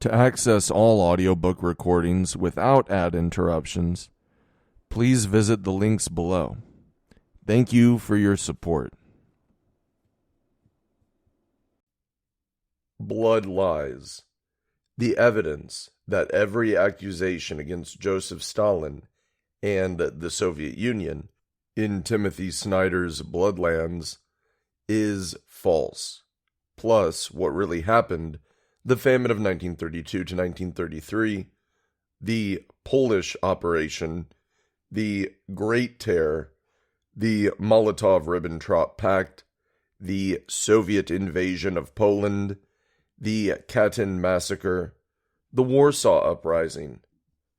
To access all audiobook recordings without ad interruptions, please visit the links below. Thank you for your support. Blood Lies. The evidence that every accusation against Joseph Stalin and the Soviet Union in Timothy Snyder's Bloodlands is false, plus what really happened, the famine of 1932 to 1933, the Polish operation, the Great Terror, the Molotov-Ribbentrop Pact, the Soviet invasion of Poland, the Katyn Massacre, the Warsaw Uprising,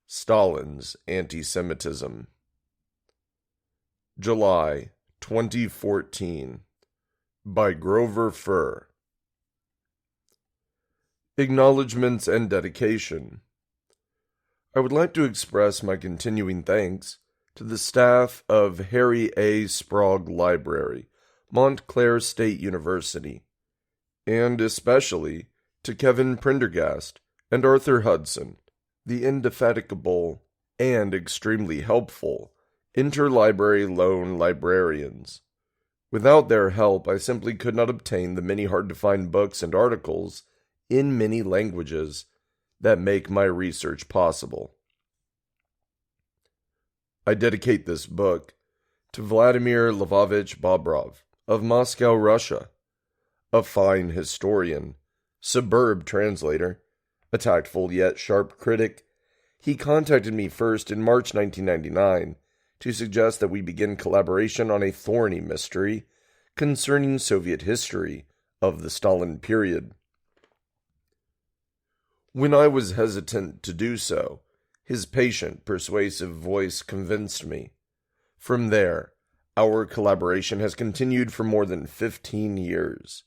Stalin's anti-Semitism. July 2014, by Grover Furr. Acknowledgements and Dedication. I would like to express my continuing thanks to the staff of Harry A. Sprague Library, Montclair State University, and especially to Kevin Prendergast and Arthur Hudson, the indefatigable and extremely helpful interlibrary loan librarians. Without their help, I simply could not obtain the many hard-to-find books and articles in many languages that make my research possible. I dedicate this book to Vladimir Lvovich Bobrov of Moscow, Russia, a fine historian, superb translator, a tactful yet sharp critic. He contacted me first in March 1999 to suggest that we begin collaboration on a thorny mystery concerning Soviet history of the Stalin period. When I was hesitant to do so, his patient, persuasive voice convinced me. From there, our collaboration has continued for more than 15 years.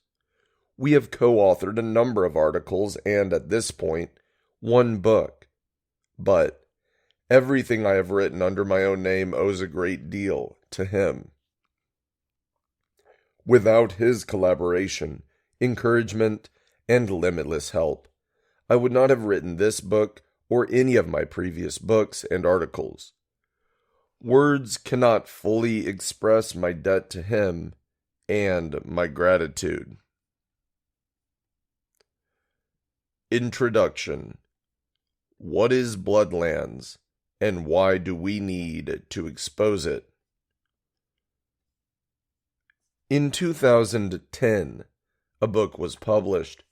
We have co-authored a number of articles and, at this point, one book. But everything I have written under my own name owes a great deal to him. Without his collaboration, encouragement, and limitless help, I would not have written this book or any of my previous books and articles. Words cannot fully express my debt to him and my gratitude. Introduction. What is Bloodlands, and why do we need to expose it? In 2010, a book was published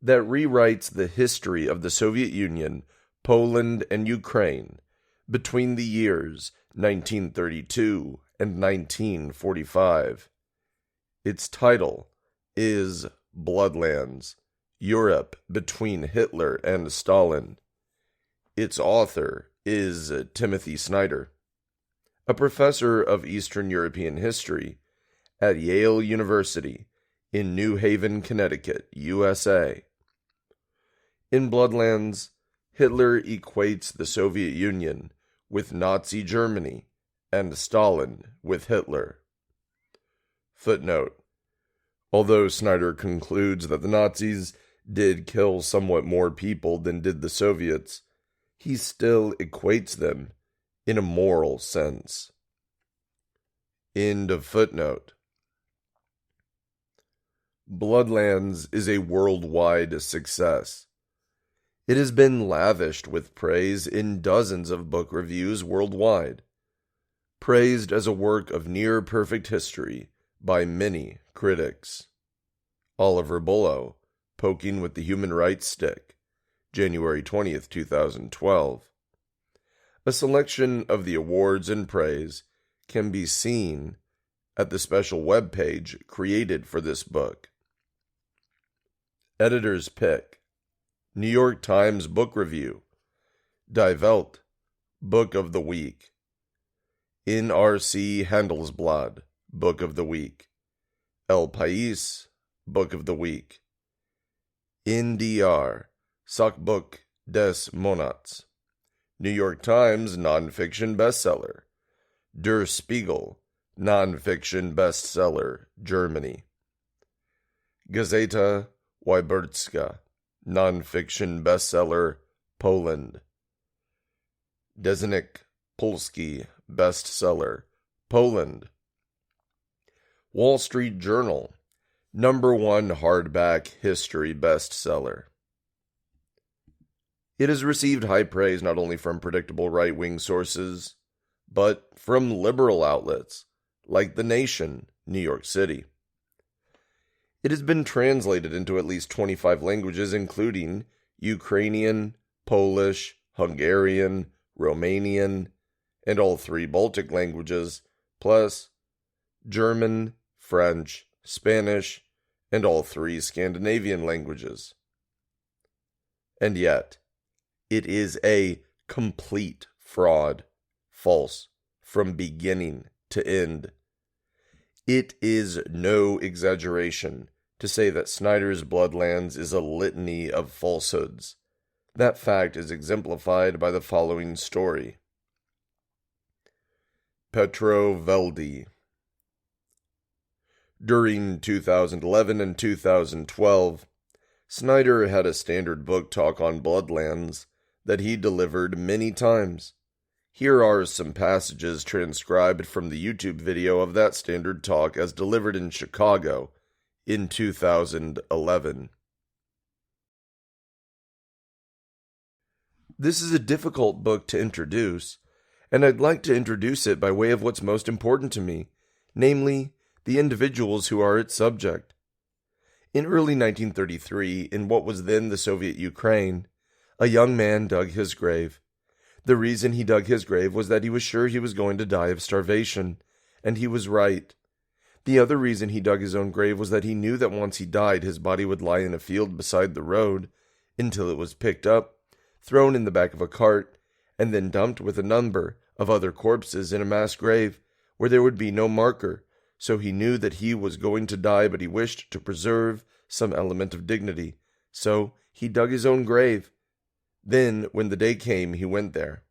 that rewrites the history of the Soviet Union, Poland, and Ukraine between the years 1932 and 1945. Its title is Bloodlands, Europe Between Hitler and Stalin. Its author is Timothy Snyder, a professor of Eastern European history at Yale University in New Haven, Connecticut, USA. In Bloodlands, Hitler equates the Soviet Union with Nazi Germany and Stalin with Hitler. Footnote. Although Snyder concludes that the Nazis did kill somewhat more people than did the Soviets, he still equates them in a moral sense. End of footnote. Bloodlands is a worldwide success. It has been lavished with praise in dozens of book reviews worldwide, praised as a work of near-perfect history by many critics. Oliver Bullough, Poking with the Human Rights Stick, January 20th, 2012. A selection of the awards and praise can be seen at the special webpage created for this book. Editor's Pick. New York Times Book Review. Die Welt, Book of the Week. NRC Handelsblad, Book of the Week. El País, Book of the Week. NDR, Sachbuch des Monats. New York Times Nonfiction Bestseller. Der Spiegel, Nonfiction Bestseller, Germany. Gazeta Wyborcza, nonfiction bestseller, Poland. Dezynek Polski bestseller, Poland. Wall Street Journal, #1 hardback history bestseller. It has received high praise not only from predictable right-wing sources, but from liberal outlets like The Nation, New York City. It has been translated into at least 25 languages, including Ukrainian, Polish, Hungarian, Romanian, and all 3 Baltic languages, plus German, French, Spanish, and all 3 Scandinavian languages. And yet, it is a complete fraud, false from beginning to end. It is no exaggeration to say that Snyder's Bloodlands is a litany of falsehoods. That fact is exemplified by the following story. Petro Veldy. During 2011 and 2012, Snyder had a standard book talk on Bloodlands that he delivered many times. Here are some passages transcribed from the YouTube video of that standard talk as delivered in Chicago in 2011. This is a difficult book to introduce, and I'd like to introduce it by way of what's most important to me, namely, the individuals who are its subject. In early 1933, in what was then the Soviet Ukraine, a young man dug his grave. The reason he dug his grave was that he was sure he was going to die of starvation, and he was right. The other reason he dug his own grave was that he knew that once he died, his body would lie in a field beside the road until it was picked up, thrown in the back of a cart, and then dumped with a number of other corpses in a mass grave where there would be no marker. So he knew that he was going to die, but he wished to preserve some element of dignity. So he dug his own grave. Then, when the day came, he went there.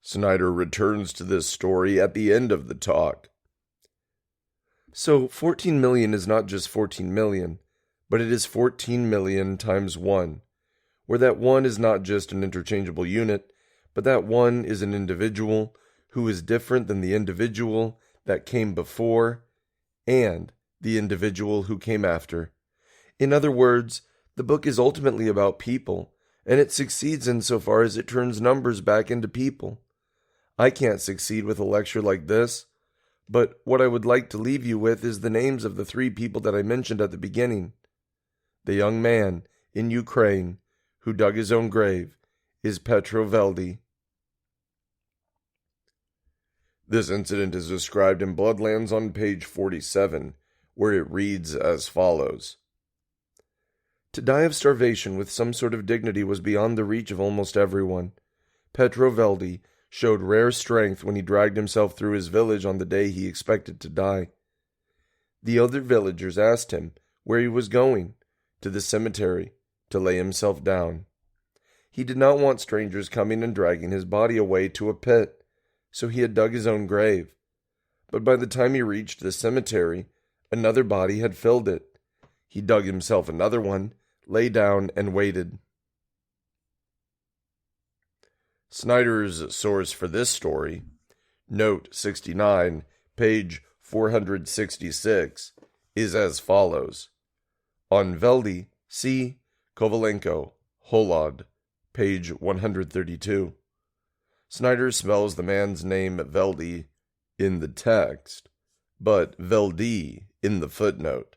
Snyder returns to this story at the end of the talk. So 14 million is not just 14 million, but it is 14 million times 1, where that 1 is not just an interchangeable unit, but that 1 is an individual who is different than the individual that came before and the individual who came after. In other words, the book is ultimately about people, and it succeeds insofar as it turns numbers back into people. I can't succeed with a lecture like this, but what I would like to leave you with is the names of the 3 people that I mentioned at the beginning. The young man in Ukraine who dug his own grave is Petro Veldy. This incident is described in Bloodlands on page 47, where it reads as follows. To die of starvation with some sort of dignity was beyond the reach of almost everyone. Petro Veldy showed rare strength when he dragged himself through his village on the day he expected to die. The other villagers asked him where he was going, to the cemetery, to lay himself down. He did not want strangers coming and dragging his body away to a pit, so he had dug his own grave. But by the time he reached the cemetery, another body had filled it. He dug himself another one, lay down, and waited. Snyder's source for this story, note 69, page 466, is as follows. On Veldy, see Kovalenko, Holod, page 132. Snyder spells the man's name Veldy in the text, but Veldy in the footnote.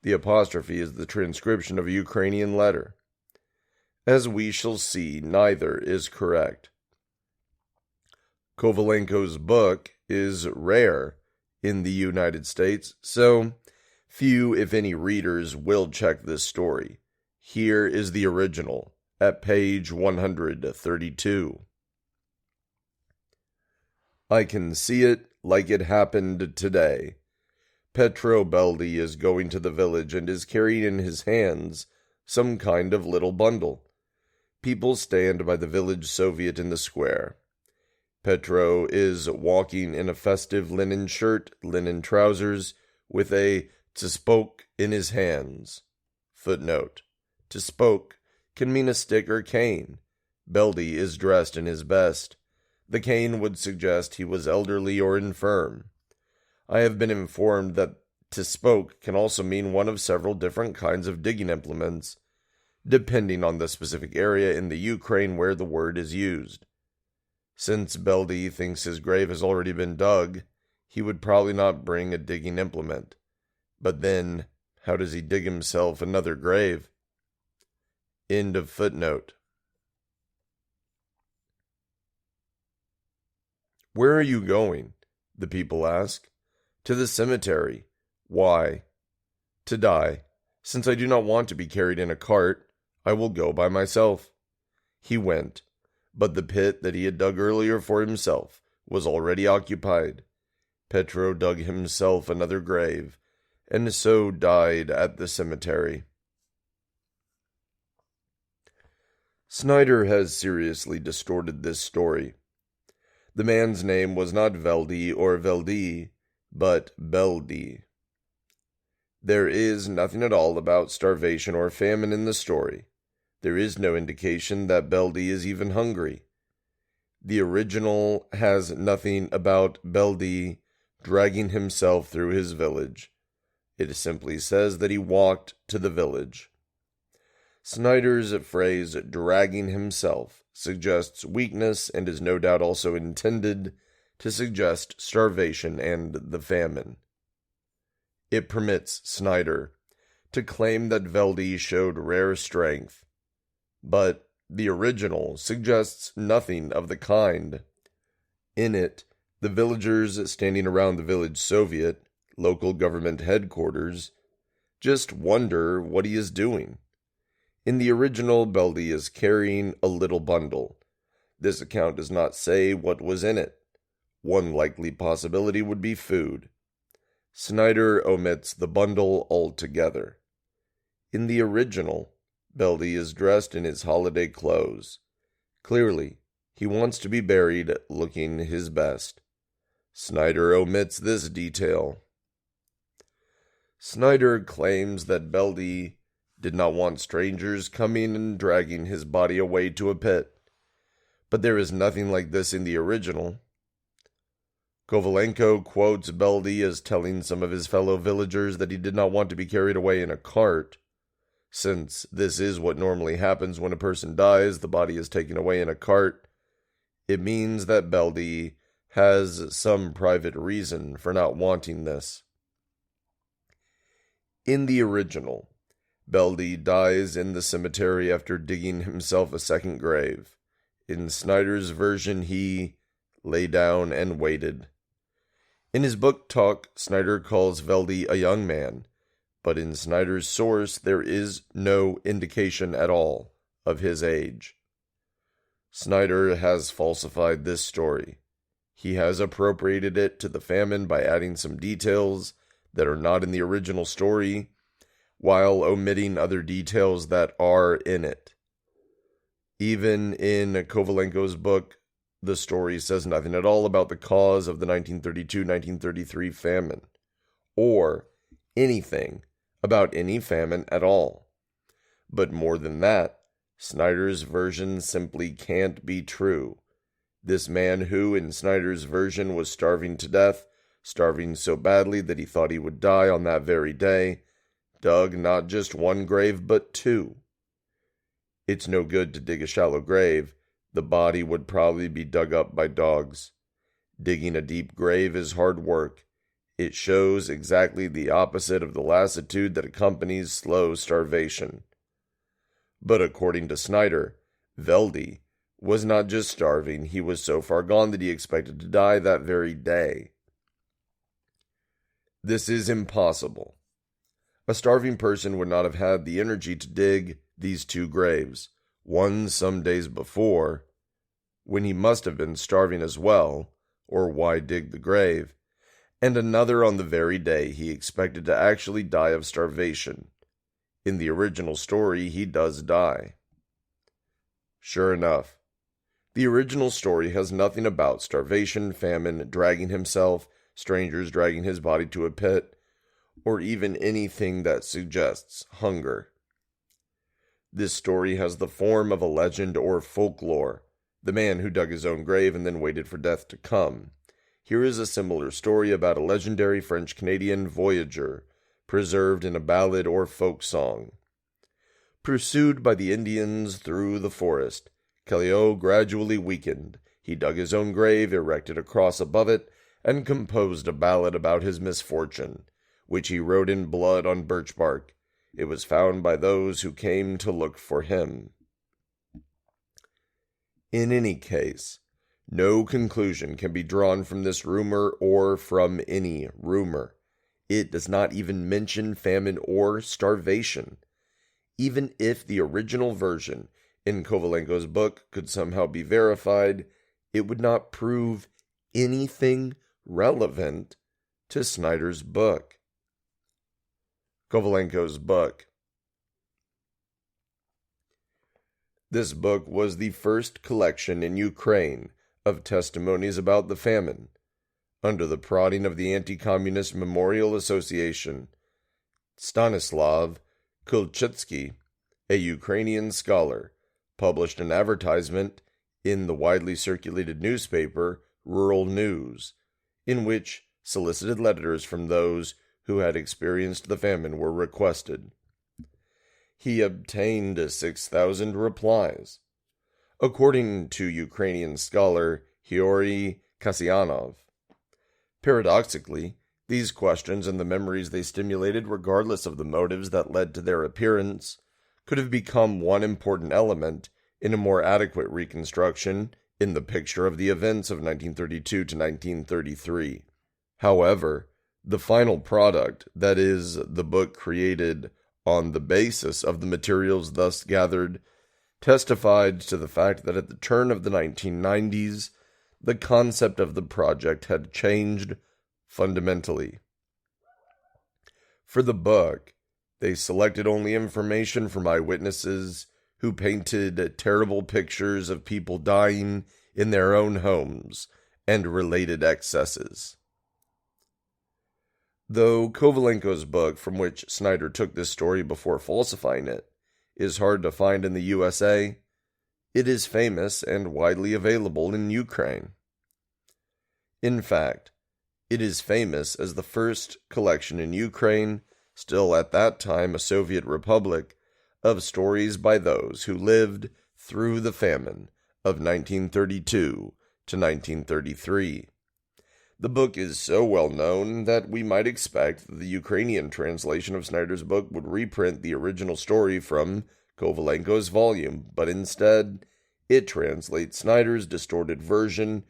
The apostrophe is the transcription of a Ukrainian letter. As we shall see, neither is correct. Kovalenko's book is rare in the United States, so few, if any, readers will check this story. Here is the original, at page 132. I can see it like it happened today. Petro Veldy is going to the village and is carrying in his hands some kind of little bundle. People stand by the village Soviet in the square. Petro is walking in a festive linen shirt, linen trousers, with a tspok in his hands. Footnote. To spoke can mean a stick or cane. Beldy is dressed in his best. The cane would suggest he was elderly or infirm. I have been informed that to spoke can also mean one of several different kinds of digging implements, depending on the specific area in the Ukraine where the word is used. Since Beldy thinks his grave has already been dug, he would probably not bring a digging implement. But then, how does he dig himself another grave? End of footnote. Where are you going? The people ask. To the cemetery. Why? To die. Since I do not want to be carried in a cart, I will go by myself. He went, but the pit that he had dug earlier for himself was already occupied. Petro dug himself another grave, and so died at the cemetery. Snyder has seriously distorted this story. The man's name was not Veldy or Veldi, but Beldy. There is nothing at all about starvation or famine in the story. There is no indication that Beldy is even hungry. The original has nothing about Beldy dragging himself through his village. It simply says that he walked to the village. Snyder's phrase, dragging himself, suggests weakness and is no doubt also intended to suggest starvation and the famine. It permits Snyder to claim that Veldy showed rare strength, but the original suggests nothing of the kind. In it, the villagers standing around the village Soviet, local government headquarters, just wonder what he is doing. In the original, Beldy is carrying a little bundle. This account does not say what was in it. One likely possibility would be food. Snyder omits the bundle altogether. In the original, Beldy is dressed in his holiday clothes. Clearly, he wants to be buried looking his best. Snyder omits this detail. Snyder claims that Beldy did not want strangers coming and dragging his body away to a pit. But there is nothing like this in the original. Kovalenko quotes Beldy as telling some of his fellow villagers that he did not want to be carried away in a cart. Since this is what normally happens when a person dies, the body is taken away in a cart, it means that Beldy has some private reason for not wanting this. In the original, Beldy dies in the cemetery after digging himself a second grave. In Snyder's version, he lay down and waited. In his book Talk, Snyder calls Veldy a young man, but in Snyder's source there is no indication at all of his age. Snyder has falsified this story. He has appropriated it to the famine by adding some details that are not in the original story, while omitting other details that are in it. Even in Kovalenko's book, the story says nothing at all about the cause of the 1932-1933 famine, or anything about any famine at all. But more than that, Snyder's version simply can't be true. This man who, in Snyder's version, was starving to death, starving so badly that he thought he would die on that very day, dug not just one grave, but two. It's no good to dig a shallow grave. The body would probably be dug up by dogs. Digging a deep grave is hard work. It shows exactly the opposite of the lassitude that accompanies slow starvation. But according to Snyder, Veldy was not just starving, he was so far gone that he expected to die that very day. This is impossible. A starving person would not have had the energy to dig these two graves, one some days before, when he must have been starving as well, or why dig the grave, and another on the very day he expected to actually die of starvation. In the original story, he does die. Sure enough, the original story has nothing about starvation, famine, dragging himself, strangers dragging his body to a pit, or even anything that suggests hunger. This story has the form of a legend or folklore, the man who dug his own grave and then waited for death to come. Here is a similar story about a legendary French-Canadian voyager, preserved in a ballad or folk song. Pursued by the Indians through the forest, Callot gradually weakened. He dug his own grave, erected a cross above it, and composed a ballad about his misfortune, which he wrote in blood on birch bark. It was found by those who came to look for him. In any case, no conclusion can be drawn from this rumor or from any rumor. It does not even mention famine or starvation. Even if the original version in Kovalenko's book could somehow be verified, it would not prove anything relevant to Snyder's book. Kovalenko's book. This book was the first collection in Ukraine of testimonies about the famine, under the prodding of the Anti-Communist Memorial Association. Stanislav Kulczycki, a Ukrainian scholar, published an advertisement in the widely circulated newspaper Rural News, in which solicited letters from those who had experienced the famine were requested. He obtained 6,000 replies. According to Ukrainian scholar Hyori Kasyanov. Paradoxically, these questions and the memories they stimulated, regardless of the motives that led to their appearance, could have become one important element in a more adequate reconstruction in the picture of the events of 1932 to 1933. However, the final product, that is, the book created on the basis of the materials thus gathered, testified to the fact that at the turn of the 1990s, the concept of the project had changed fundamentally. For the book, they selected only information from eyewitnesses who painted terrible pictures of people dying in their own homes and related excesses. Though Kovalenko's book, from which Snyder took this story before falsifying it, is hard to find in the USA, it is famous and widely available in Ukraine. In fact, it is famous as the first collection in Ukraine, still at that time a Soviet republic, of stories by those who lived through the famine of 1932 to 1933. The book is so well known that we might expect that the Ukrainian translation of Snyder's book would reprint the original story from Kovalenko's volume, but instead, it translates Snyder's distorted version,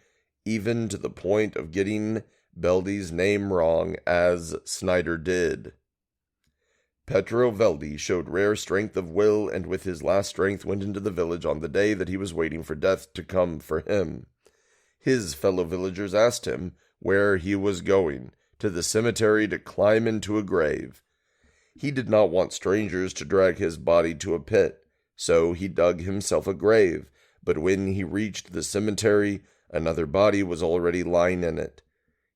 even to the point of getting Veldy's name wrong, as Snyder did. Petro Veldy showed rare strength of will, and with his last strength went into the village on the day that he was waiting for death to come for him. His fellow villagers asked him where he was going, to the cemetery to climb into a grave. He did not want strangers to drag his body to a pit, so he dug himself a grave, but when he reached the cemetery, another body was already lying in it.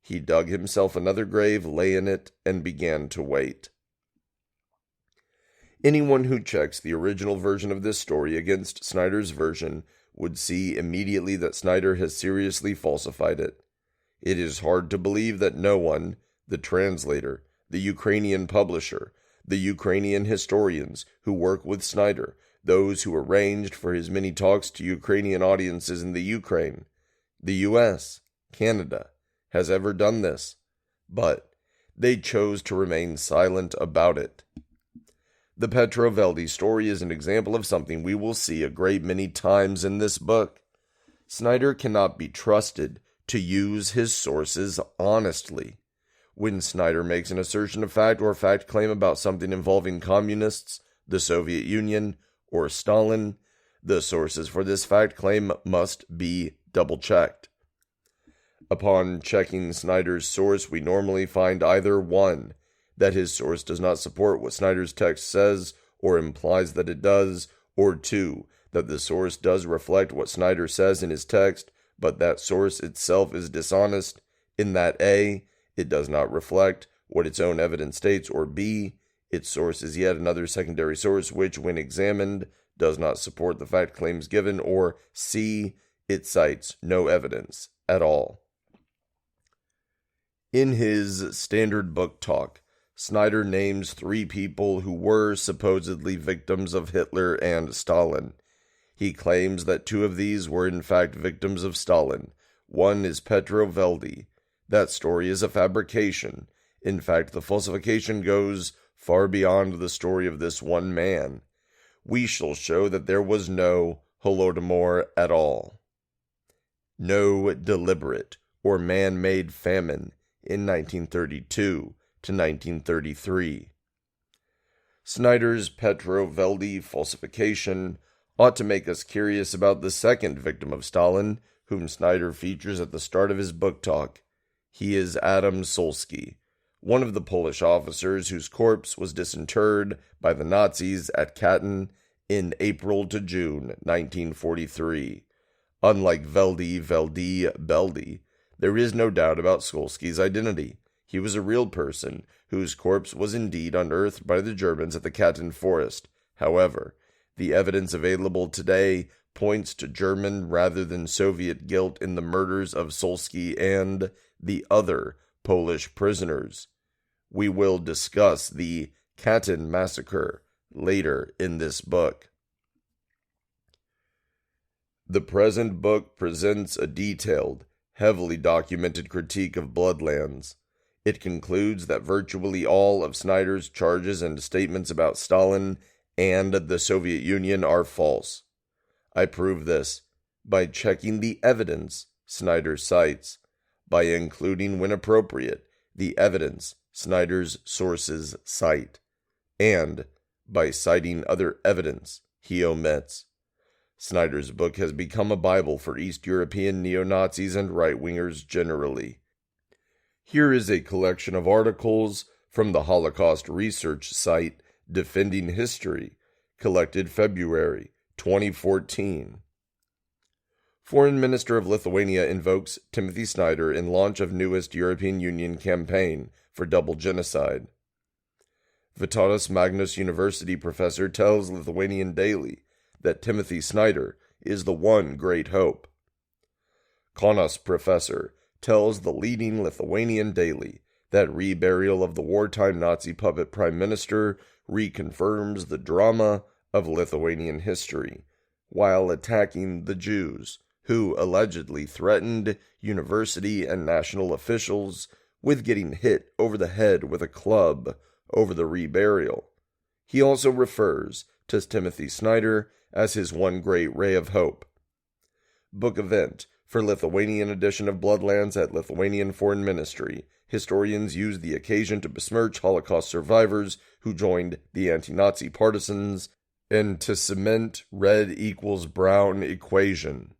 He dug himself another grave, lay in it, and began to wait. Anyone who checks the original version of this story against Snyder's version would see immediately that Snyder has seriously falsified it. It is hard to believe that no one, the translator, the Ukrainian publisher, the Ukrainian historians who work with Snyder, those who arranged for his many talks to Ukrainian audiences in the Ukraine, the US, Canada, has ever done this, but they chose to remain silent about it. The Petro Veldy story is an example of something we will see a great many times in this book. Snyder cannot be trusted to use his sources honestly. When Snyder makes an assertion of fact or fact claim about something involving communists, the Soviet Union, or Stalin, the sources for this fact claim must be double-checked. Upon checking Snyder's source, we normally find either 1, that his source does not support what Snyder's text says or implies that it does, or 2, that the source does reflect what Snyder says in his text, but that source itself is dishonest, in that A, it does not reflect what its own evidence states, or B, Its source is yet another secondary source which, when examined, does not support the fact claims given, or C. It cites no evidence at all. In his standard book talk, Snyder names 3 people who were supposedly victims of Hitler and Stalin. He claims that 2 of these were in fact victims of Stalin. One is Petro Veldi. That story is a fabrication. In fact, the falsification goes far beyond the story of this one man. We shall show that there was no Holodomor at all. No deliberate or man-made famine in 1932 to 1933. Snyder's Petro Veldi falsification ought to make us curious about the second victim of Stalin, whom Snyder features at the start of his book talk. He is Adam Solski, one of the Polish officers whose corpse was disinterred by the Nazis at Katyn in April to June 1943. Unlike Beldi, there is no doubt about Solski's identity. He was a real person, whose corpse was indeed unearthed by the Germans at the Katyn forest. However, the evidence available today points to German rather than Soviet guilt in the murders of Solski and the other Polish prisoners. We will discuss the Katyn massacre later in this book. The present book presents a detailed, heavily documented critique of Bloodlands. It concludes that virtually all of Snyder's charges and statements about Stalin and the Soviet Union are false. I prove this by checking the evidence Snyder cites, by including, when appropriate, the evidence Snyder's sources cite, and by citing other evidence he omits. Snyder's book has become a Bible for East European neo-Nazis and right-wingers generally. Here is a collection of articles from the Holocaust research site Defending History, collected February 2014. Foreign Minister of Lithuania invokes Timothy Snyder in launch of newest European Union campaign for double genocide. Vytautas Magnus University professor tells Lithuanian Daily that Timothy Snyder is the one great hope. Kaunas professor tells the leading Lithuanian Daily that reburial of the wartime Nazi puppet prime minister reconfirms the drama of Lithuanian history, while attacking the Jews, who allegedly threatened university and national officials with getting hit over the head with a club over the reburial. He also refers to Timothy Snyder as his one great ray of hope. Book event for Lithuanian edition of Bloodlands at Lithuanian Foreign Ministry. Historians use the occasion to besmirch Holocaust survivors who joined the anti-Nazi partisans and to cement red equals brown equation.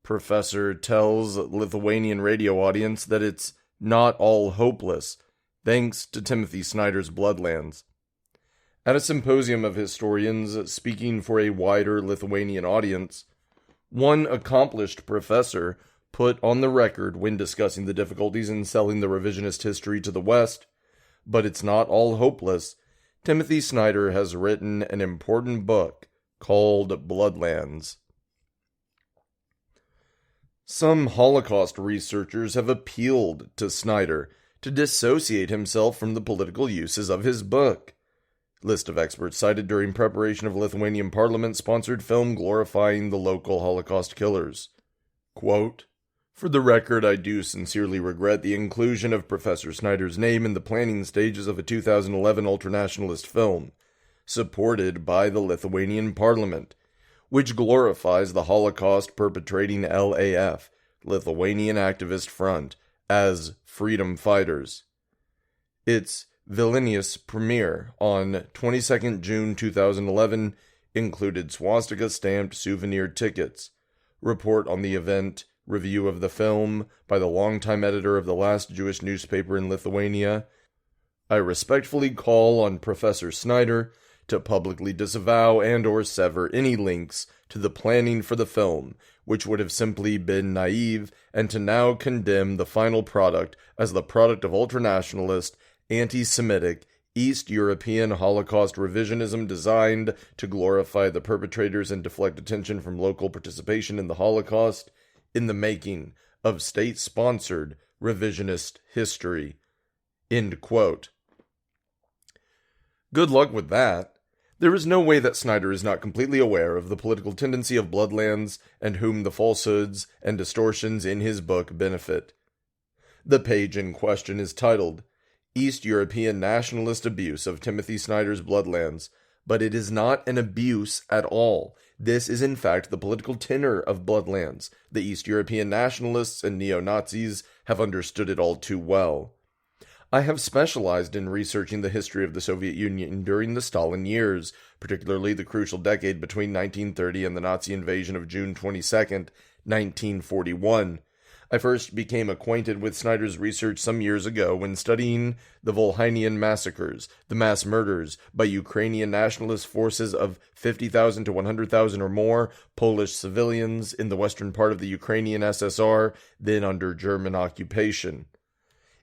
Professor tells Lithuanian radio audience that it's not all hopeless, thanks to Timothy Snyder's Bloodlands. At a symposium of historians speaking for a wider Lithuanian audience, one accomplished professor put on the record when discussing the difficulties in selling the revisionist history to the West, but it's not all hopeless. Timothy Snyder has written an important book called Bloodlands. Some Holocaust researchers have appealed to Snyder to dissociate himself from the political uses of his book. List of experts cited during preparation of Lithuanian Parliament-sponsored film glorifying the local Holocaust killers. Quote, "For the record, I do sincerely regret the inclusion of Professor Snyder's name in the planning stages of a 2011 ultranationalist film, supported by the Lithuanian Parliament, which glorifies the Holocaust perpetrating LAF, Lithuanian Activist Front, as freedom fighters. Its Vilnius premiere on 22nd June 2011 included swastika-stamped souvenir tickets. Report on the event, review of the film by the longtime editor of the last Jewish newspaper in Lithuania. I respectfully call on Professor Snyder to publicly disavow and or sever any links to the planning for the film, which would have simply been naive, and to now condemn the final product as the product of ultranationalist, anti-Semitic, East European Holocaust revisionism designed to glorify the perpetrators and deflect attention from local participation in the Holocaust in the making of state-sponsored revisionist history." End quote. Good luck with that. There is no way that Snyder is not completely aware of the political tendency of Bloodlands and whom the falsehoods and distortions in his book benefit. The page in question is titled East European Nationalist Abuse of Timothy Snyder's Bloodlands, but it is not an abuse at all. This is in fact the political tenor of Bloodlands. The East European nationalists and neo-Nazis have understood it all too well. I have specialized in researching the history of the Soviet Union during the Stalin years, particularly the crucial decade between 1930 and the Nazi invasion of June 22, 1941. I first became acquainted with Snyder's research some years ago when studying the Volhynian massacres, the mass murders by Ukrainian nationalist forces of 50,000 to 100,000 or more Polish civilians in the western part of the Ukrainian SSR, then under German occupation.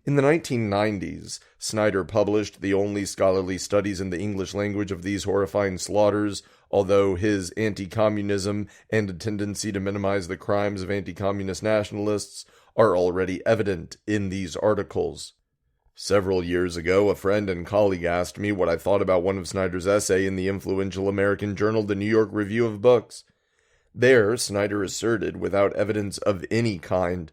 In the 1990s, Snyder published the only scholarly studies in the English language of these horrifying slaughters, although his anti-communism and a tendency to minimize the crimes of anti-communist nationalists are already evident in these articles. Several years ago, a friend and colleague asked me what I thought about one of Snyder's essays in the influential American journal The New York Review of Books. There, Snyder asserted, without evidence of any kind,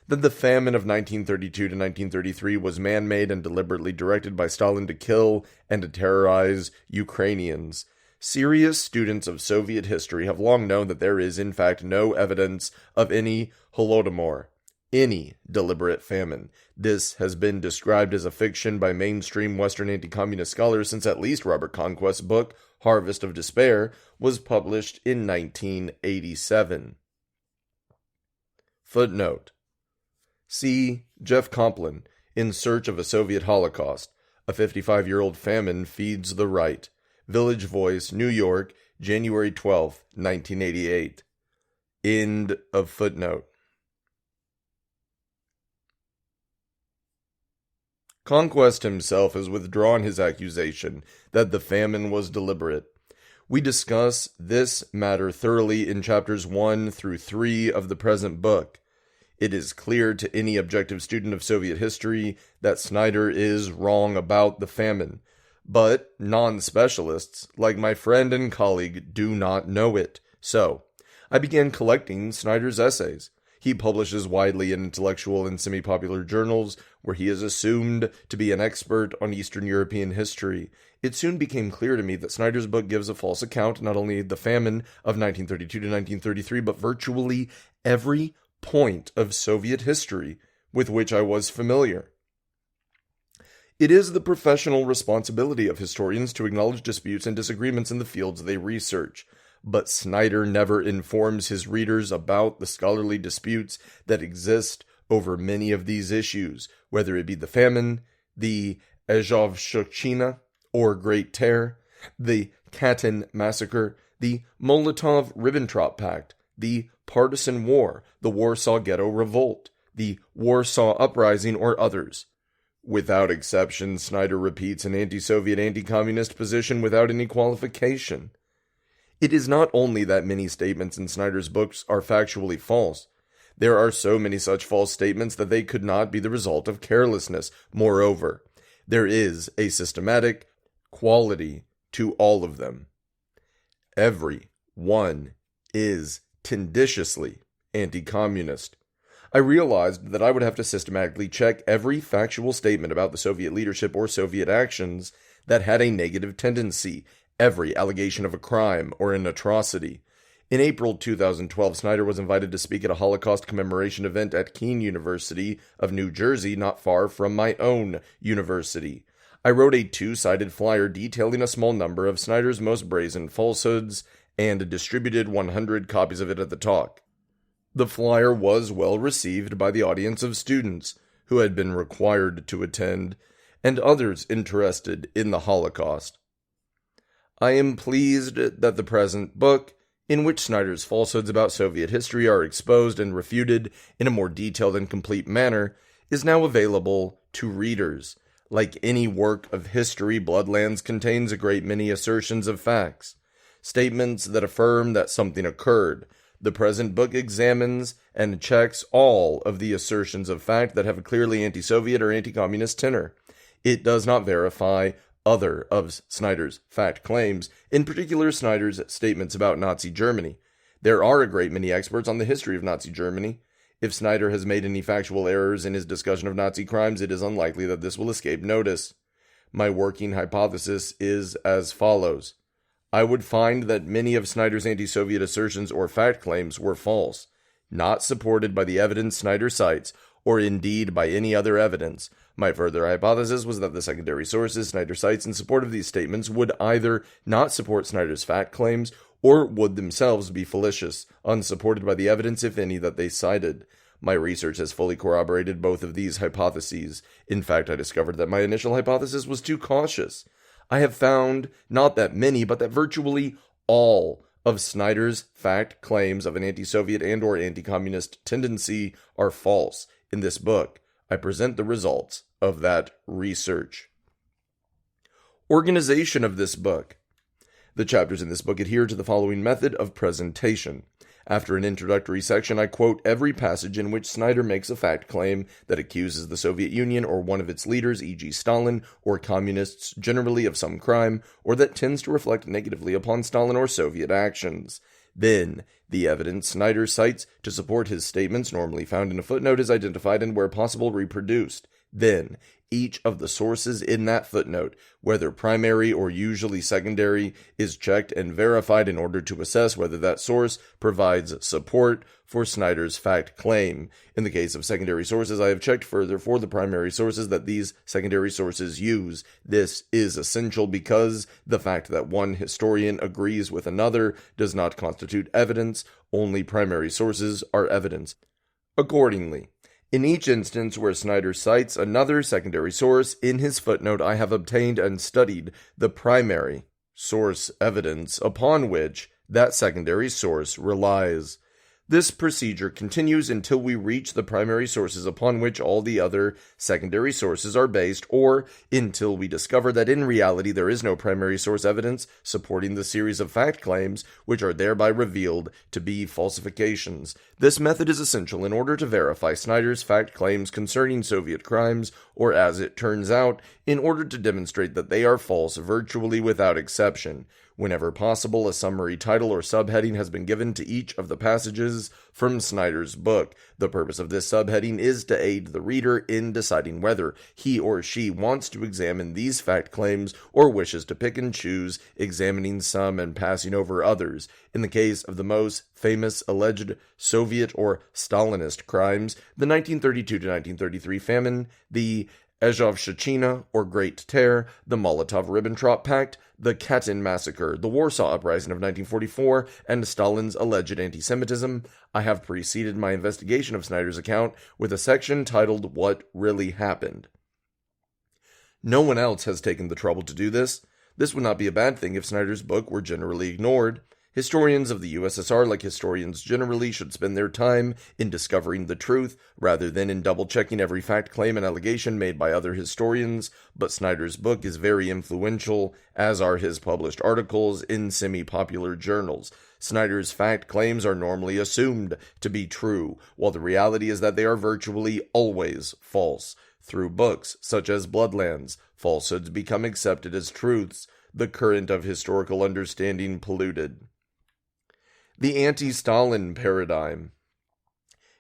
that the famine of 1932 to 1933 was man-made and deliberately directed by Stalin to kill and to terrorize Ukrainians. Serious students of Soviet history have long known that there is, in fact, no evidence of any Holodomor, any deliberate famine. This has been described as a fiction by mainstream Western anti-communist scholars since at least Robert Conquest's book, Harvest of Despair, was published in 1987. Footnote. See Jeff Complin, In Search of a Soviet Holocaust. A 55-year-old famine feeds the right. Village Voice, New York, January 12, 1988. End of footnote. Conquest himself has withdrawn his accusation that the famine was deliberate. We discuss this matter thoroughly in chapters 1 through 3 of the present book. It is clear to any objective student of Soviet history that Snyder is wrong about the famine, but non-specialists, like my friend and colleague, do not know it. So, I began collecting Snyder's essays. He publishes widely in intellectual and semi-popular journals, where he is assumed to be an expert on Eastern European history. It soon became clear to me that Snyder's book gives a false account not only of the famine of 1932 to 1933, but virtually every point of Soviet history with which I was familiar. It is the professional responsibility of historians to acknowledge disputes and disagreements in the fields they research, but Snyder never informs his readers about the scholarly disputes that exist over many of these issues, whether it be the famine, the Azovshchina or Great Terror, the Katyn Massacre, the Molotov-Ribbentrop Pact, the Partisan War, the Warsaw Ghetto Revolt, the Warsaw Uprising, or others. Without exception, Snyder repeats an anti-Soviet, anti-communist position without any qualification. It is not only that many statements in Snyder's books are factually false. There are so many such false statements that they could not be the result of carelessness. Moreover, there is a systematic quality to all of them. Every one is tendentiously anti-communist. I realized that I would have to systematically check every factual statement about the Soviet leadership or Soviet actions that had a negative tendency, every allegation of a crime or an atrocity. In April 2012, Snyder was invited to speak at a Holocaust commemoration event at Keene University of New Jersey, not far from my own university. I wrote a two-sided flyer detailing a small number of Snyder's most brazen falsehoods and distributed 100 copies of it at the talk. The flyer was well received by the audience of students who had been required to attend and others interested in the Holocaust. I am pleased that the present book, in which Snyder's falsehoods about Soviet history are exposed and refuted in a more detailed and complete manner, is now available to readers. Like any work of history, Bloodlands contains a great many assertions of facts, statements that affirm that something occurred. The present book examines and checks all of the assertions of fact that have a clearly anti-Soviet or anti-communist tenor. It does not verify other of Snyder's fact claims, in particular Snyder's statements about Nazi Germany. There are a great many experts on the history of Nazi Germany. If Snyder has made any factual errors in his discussion of Nazi crimes, it is unlikely that this will escape notice. My working hypothesis is as follows. I would find that many of Snyder's anti-Soviet assertions or fact claims were false, not supported by the evidence Snyder cites, or indeed by any other evidence. My further hypothesis was that the secondary sources Snyder cites in support of these statements would either not support Snyder's fact claims, or would themselves be fallacious, unsupported by the evidence, if any, that they cited. My research has fully corroborated both of these hypotheses. In fact, I discovered that my initial hypothesis was too cautious. I have found not that many, but that virtually all of Snyder's fact claims of an anti-Soviet and or anti-communist tendency are false. In this book, I present the results of that research. Organization of this book. The chapters in this book adhere to the following method of presentation. After an introductory section, I quote every passage in which Snyder makes a fact claim that accuses the Soviet Union or one of its leaders, e.g. Stalin, or communists generally of some crime, or that tends to reflect negatively upon Stalin or Soviet actions. Then, the evidence Snyder cites to support his statements, normally found in a footnote, is identified and, where possible, reproduced. Then, each of the sources in that footnote, whether primary or usually secondary, is checked and verified in order to assess whether that source provides support for Snyder's fact claim. In the case of secondary sources, I have checked further for the primary sources that these secondary sources use. This is essential because the fact that one historian agrees with another does not constitute evidence. Only primary sources are evidence. Accordingly, in each instance where Snyder cites another secondary source in his footnote, I have obtained and studied the primary source evidence upon which that secondary source relies. This procedure continues until we reach the primary sources upon which all the other secondary sources are based, or until we discover that in reality there is no primary source evidence supporting the series of fact claims, which are thereby revealed to be falsifications. This method is essential in order to verify Snyder's fact claims concerning Soviet crimes, or as it turns out, in order to demonstrate that they are false virtually without exception. Whenever possible, a summary title or subheading has been given to each of the passages from Snyder's book. The purpose of this subheading is to aid the reader in deciding whether he or she wants to examine these fact claims or wishes to pick and choose, examining some and passing over others. In the case of the most famous alleged Soviet or Stalinist crimes, the 1932 to 1933 famine, the Azovshchina, or Great Terror, the Molotov-Ribbentrop Pact, the Katyn Massacre, the Warsaw Uprising of 1944, and Stalin's alleged anti-Semitism, I have preceded my investigation of Snyder's account with a section titled What Really Happened. No one else has taken the trouble to do this. This would not be a bad thing if Snyder's book were generally ignored. Historians of the USSR, like historians generally, should spend their time in discovering the truth rather than in double-checking every fact, claim, and allegation made by other historians. But Snyder's book is very influential, as are his published articles in semi-popular journals. Snyder's fact claims are normally assumed to be true, while the reality is that they are virtually always false. Through books such as Bloodlands, falsehoods become accepted as truths, the current of historical understanding polluted. The AntiStalin Paradigm.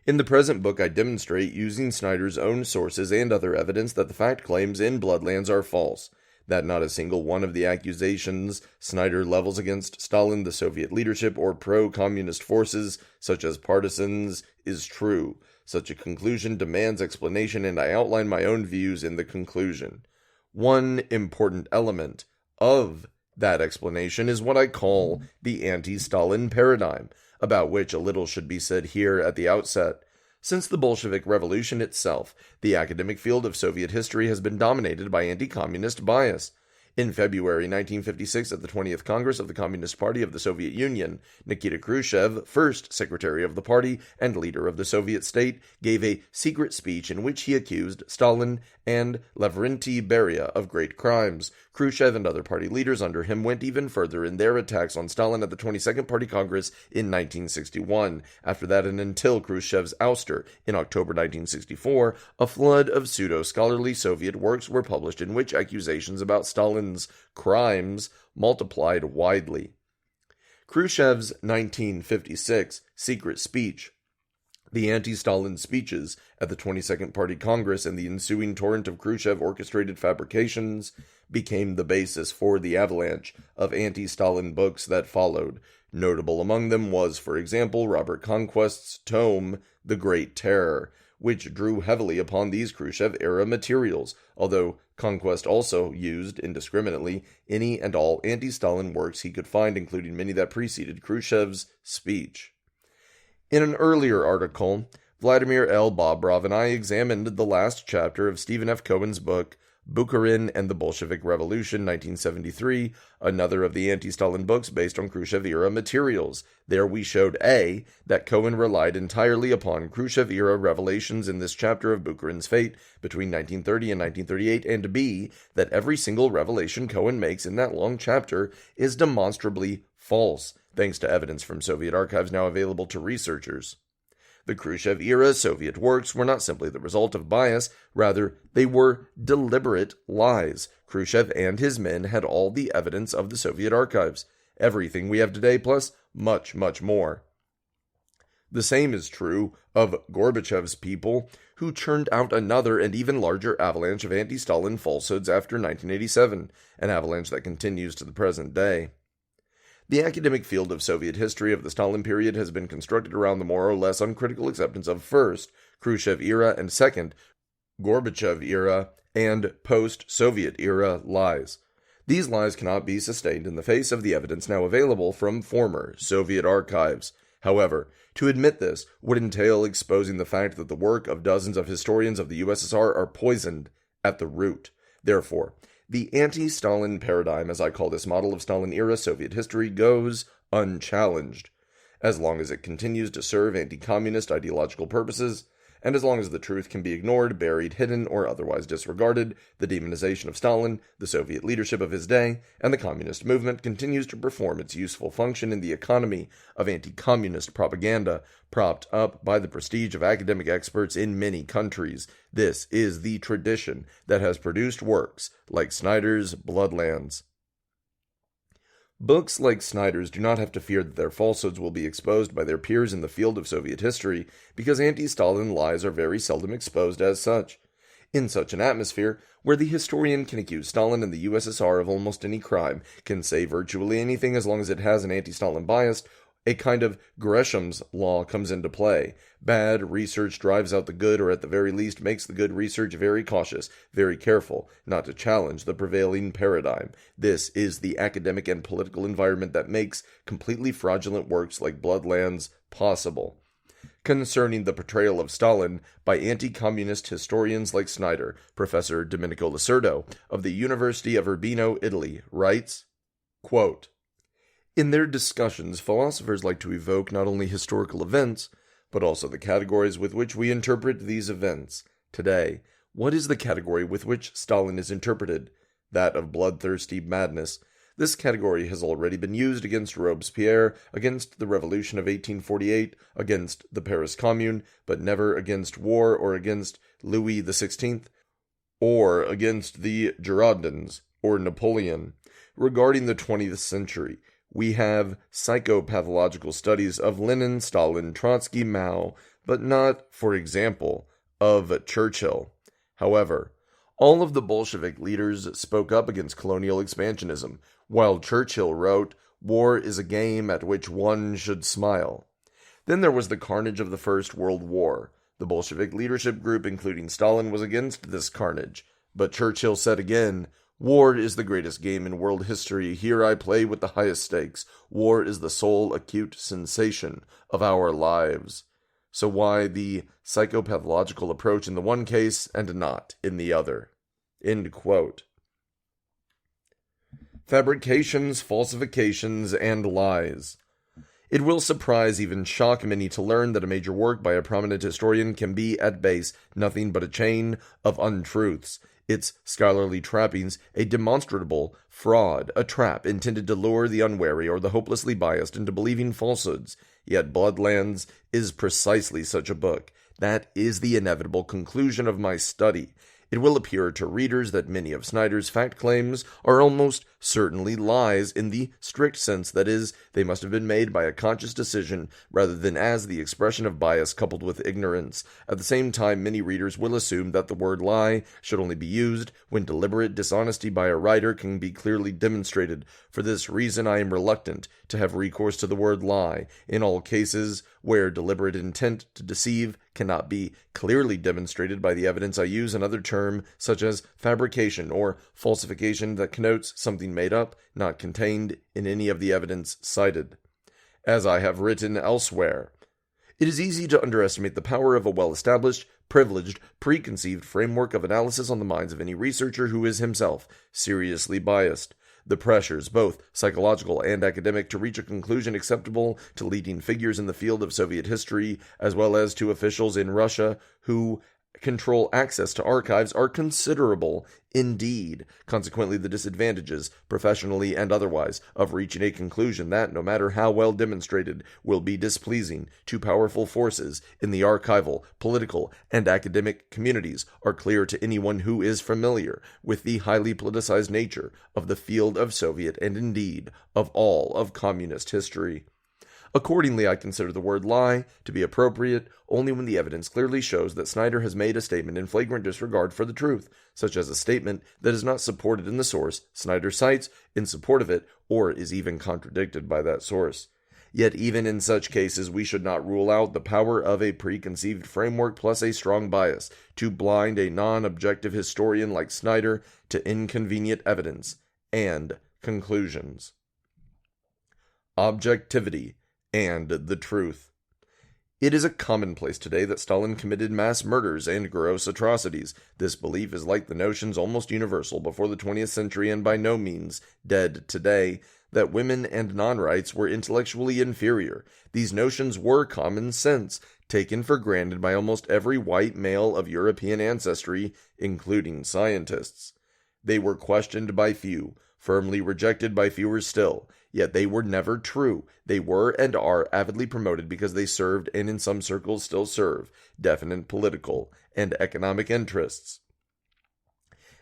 In the present book, I demonstrate, using Snyder's own sources and other evidence, that the fact claims in Bloodlands are false, that not a single one of the accusations Snyder levels against Stalin, the Soviet leadership, or pro-communist forces, such as partisans, is true. Such a conclusion demands explanation, and I outline my own views in the conclusion. One important element of that explanation is what I call the Anti-Stalin Paradigm, about which a little should be said here at the outset. Since the Bolshevik Revolution itself, the academic field of Soviet history has been dominated by anti-communist bias. In February 1956, at the 20th Congress of the Communist Party of the Soviet Union, Nikita Khrushchev, first secretary of the party and leader of the Soviet state, gave a secret speech in which he accused Stalin and Lavrentiy Beria of great crimes. Khrushchev and other party leaders under him went even further in their attacks on Stalin at the 22nd Party Congress in 1961. After that, and until Khrushchev's ouster in October 1964, a flood of pseudo-scholarly Soviet works were published in which accusations about Stalin's crimes multiplied widely. Khrushchev's 1956 secret speech, the anti-Stalin speeches at the 22nd Party Congress, and the ensuing torrent of Khrushchev-orchestrated fabrications became the basis for the avalanche of anti-Stalin books that followed. Notable among them was, for example, Robert Conquest's tome, The Great Terror, which drew heavily upon these Khrushchev-era materials, although Conquest also used, indiscriminately, any and all anti-Stalin works he could find, including many that preceded Khrushchev's speech. In an earlier article, Vladimir L. Bobrov and I examined the last chapter of Stephen F. Cohen's book, Bukharin and the Bolshevik Revolution, 1973, another of the anti-Stalin books based on Khrushchev-era materials. There we showed A, that Cohen relied entirely upon Khrushchev-era revelations in this chapter of Bukharin's fate between 1930 and 1938, and B, that every single revelation Cohen makes in that long chapter is demonstrably false, thanks to evidence from Soviet archives now available to researchers. The Khrushchev-era Soviet works were not simply the result of bias, rather, they were deliberate lies. Khrushchev and his men had all the evidence of the Soviet archives, everything we have today, plus much, much more. The same is true of Gorbachev's people, who churned out another and even larger avalanche of anti-Stalin falsehoods after 1987, an avalanche that continues to the present day. The academic field of Soviet history of the Stalin period has been constructed around the more or less uncritical acceptance of first, Khrushchev-era, and second, Gorbachev-era and post-Soviet-era lies. These lies cannot be sustained in the face of the evidence now available from former Soviet archives. However, to admit this would entail exposing the fact that the work of dozens of historians of the USSR are poisoned at the root. Therefore, the anti-Stalin paradigm, as I call this model of Stalin-era Soviet history, goes unchallenged, as long as it continues to serve anti-communist ideological purposes, and as long as the truth can be ignored, buried, hidden, or otherwise disregarded. The demonization of Stalin, the Soviet leadership of his day, and the communist movement continues to perform its useful function in the economy of anti-communist propaganda, propped up by the prestige of academic experts in many countries. This is the tradition that has produced works like Snyder's Bloodlands. Books like Snyder's do not have to fear that their falsehoods will be exposed by their peers in the field of Soviet history, because anti-Stalin lies are very seldom exposed as such. In such an atmosphere, where the historian can accuse Stalin and the USSR of almost any crime, can say virtually anything as long as it has an anti-Stalin bias, a kind of Greshams Law comes into play. Bad research drives out the good, or at the very least makes the good research very cautious, very careful, not to challenge the prevailing paradigm. This is the academic and political environment that makes completely fraudulent works like Bloodlands possible. Concerning the portrayal of Stalin by anti-communist historians like Snyder, Professor Domenico Lacerdo of the University of Urbino, Italy, writes, quote, "In their discussions, philosophers like to evoke not only historical events, but also the categories with which we interpret these events. Today, what is the category with which Stalin is interpreted? That of bloodthirsty madness. This category has already been used against Robespierre, against the Revolution of 1848, against the Paris Commune, but never against war or against Louis XVI, or against the Girondins, or Napoleon. Regarding the 20th century, we have psychopathological studies of Lenin, Stalin, Trotsky, Mao, but not, for example, of Churchill. However, all of the Bolshevik leaders spoke up against colonial expansionism, while Churchill wrote, 'War is a game at which one should smile.' Then there was the carnage of the First World War. The Bolshevik leadership group, including Stalin, was against this carnage, but Churchill said again, 'War is the greatest game in world history. Here I play with the highest stakes. War is the sole acute sensation of our lives.' So why the psychopathological approach in the one case and not in the other?" End quote. Fabrications, Falsifications, and Lies. It will surprise, even shock many to learn that a major work by a prominent historian can be, at base, nothing but a chain of untruths, its scholarly trappings a demonstrable fraud, a trap intended to lure the unwary or the hopelessly biased into believing falsehoods. Yet Bloodlands is precisely such a book. That is the inevitable conclusion of my study. It will appear to readers that many of Snyder's fact claims are almost certainly lies in the strict sense, that is, they must have been made by a conscious decision rather than as the expression of bias coupled with ignorance. At the same time, many readers will assume that the word lie should only be used when deliberate dishonesty by a writer can be clearly demonstrated. For this reason, I am reluctant to have recourse to the word lie in all cases where deliberate intent to deceive cannot be clearly demonstrated by the evidence. I use another term, such as fabrication or falsification, that connotes something made up, not contained in any of the evidence cited. As I have written elsewhere, it is easy to underestimate the power of a well-established, privileged, preconceived framework of analysis on the minds of any researcher who is himself seriously biased. The pressures, both psychological and academic, to reach a conclusion acceptable to leading figures in the field of Soviet history, as well as to officials in Russia who control access to archives, are considerable indeed. Consequently, the disadvantages, professionally and otherwise, of reaching a conclusion that, no matter how well demonstrated, will be displeasing to powerful forces in the archival, political, and academic communities are clear to anyone who is familiar with the highly politicized nature of the field of Soviet and indeed of all of communist history. Accordingly, I consider the word lie to be appropriate only when the evidence clearly shows that Snyder has made a statement in flagrant disregard for the truth, such as a statement that is not supported in the source Snyder cites in support of it, or is even contradicted by that source. Yet even in such cases, we should not rule out the power of a preconceived framework plus a strong bias to blind a non-objective historian like Snyder to inconvenient evidence and conclusions. Objectivity and the truth. It is a commonplace today that Stalin committed mass murders and gross atrocities. This belief is like the notions almost universal before the 20th century and by no means dead today, that women and non-whites were intellectually inferior. These notions were common sense, taken for granted by almost every white male of European ancestry, including scientists. They were questioned by few, firmly rejected by fewer still. Yet they were never true. They were and are avidly promoted because they served, and in some circles still serve, definite political and economic interests.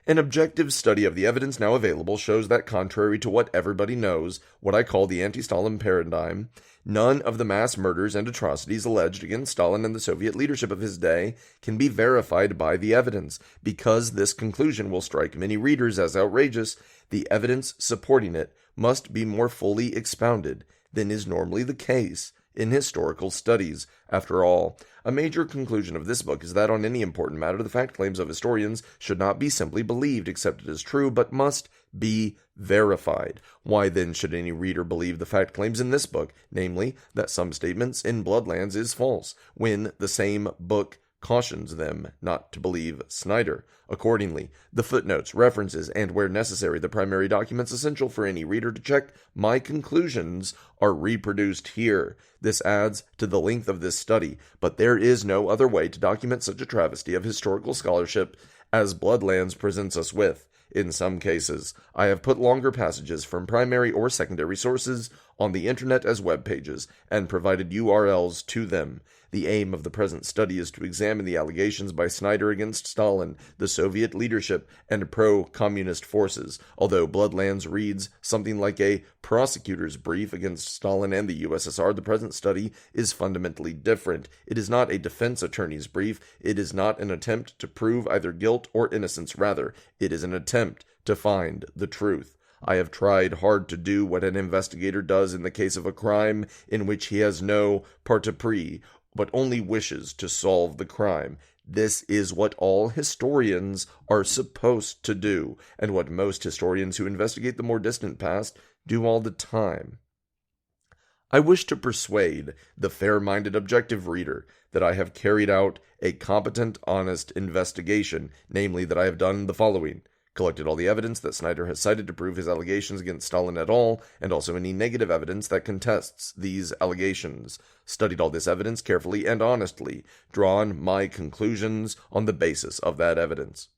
An objective study of the evidence now available shows that, contrary to what everybody knows, what I call the AntiStalin Paradigm, none of the mass murders and atrocities alleged against Stalin and the Soviet leadership of his day can be verified by the evidence. Because this conclusion will strike many readers as outrageous, the evidence supporting it must be more fully expounded than is normally the case in historical studies. After all, a major conclusion of this book is that on any important matter, the fact claims of historians should not be simply believed, accepted as true, but must be verified. Why then should any reader believe the fact claims in this book, namely, that some statements in Bloodlands is false, when the same book cautions them not to believe Snyder? Accordingly, the footnotes, references, and where necessary, the primary documents essential for any reader to check my conclusions are reproduced here. This adds to the length of this study, but there is no other way to document such a travesty of historical scholarship as Bloodlands presents us with. In some cases, I have put longer passages from primary or secondary sources on the internet as web pages and provided URLs to them. The aim of the present study is to examine the allegations by Snyder against Stalin, the Soviet leadership, and pro-communist forces. Although Bloodlands reads something like a prosecutor's brief against Stalin and the USSR, the present study is fundamentally different. It is not a defense attorney's brief. It is not an attempt to prove either guilt or innocence. Rather, it is an attempt to find the truth. I have tried hard to do what an investigator does in the case of a crime in which he has no parti pris, but only wishes to solve the crime. This is what all historians are supposed to do, and what most historians who investigate the more distant past do all the time. I wish to persuade the fair-minded objective reader that I have carried out a competent, honest investigation, namely that I have done the following: collected all the evidence that Snyder has cited to prove his allegations against Stalin et al., and also any negative evidence that contests these allegations, studied all this evidence carefully and honestly, drawn my conclusions on the basis of that evidence.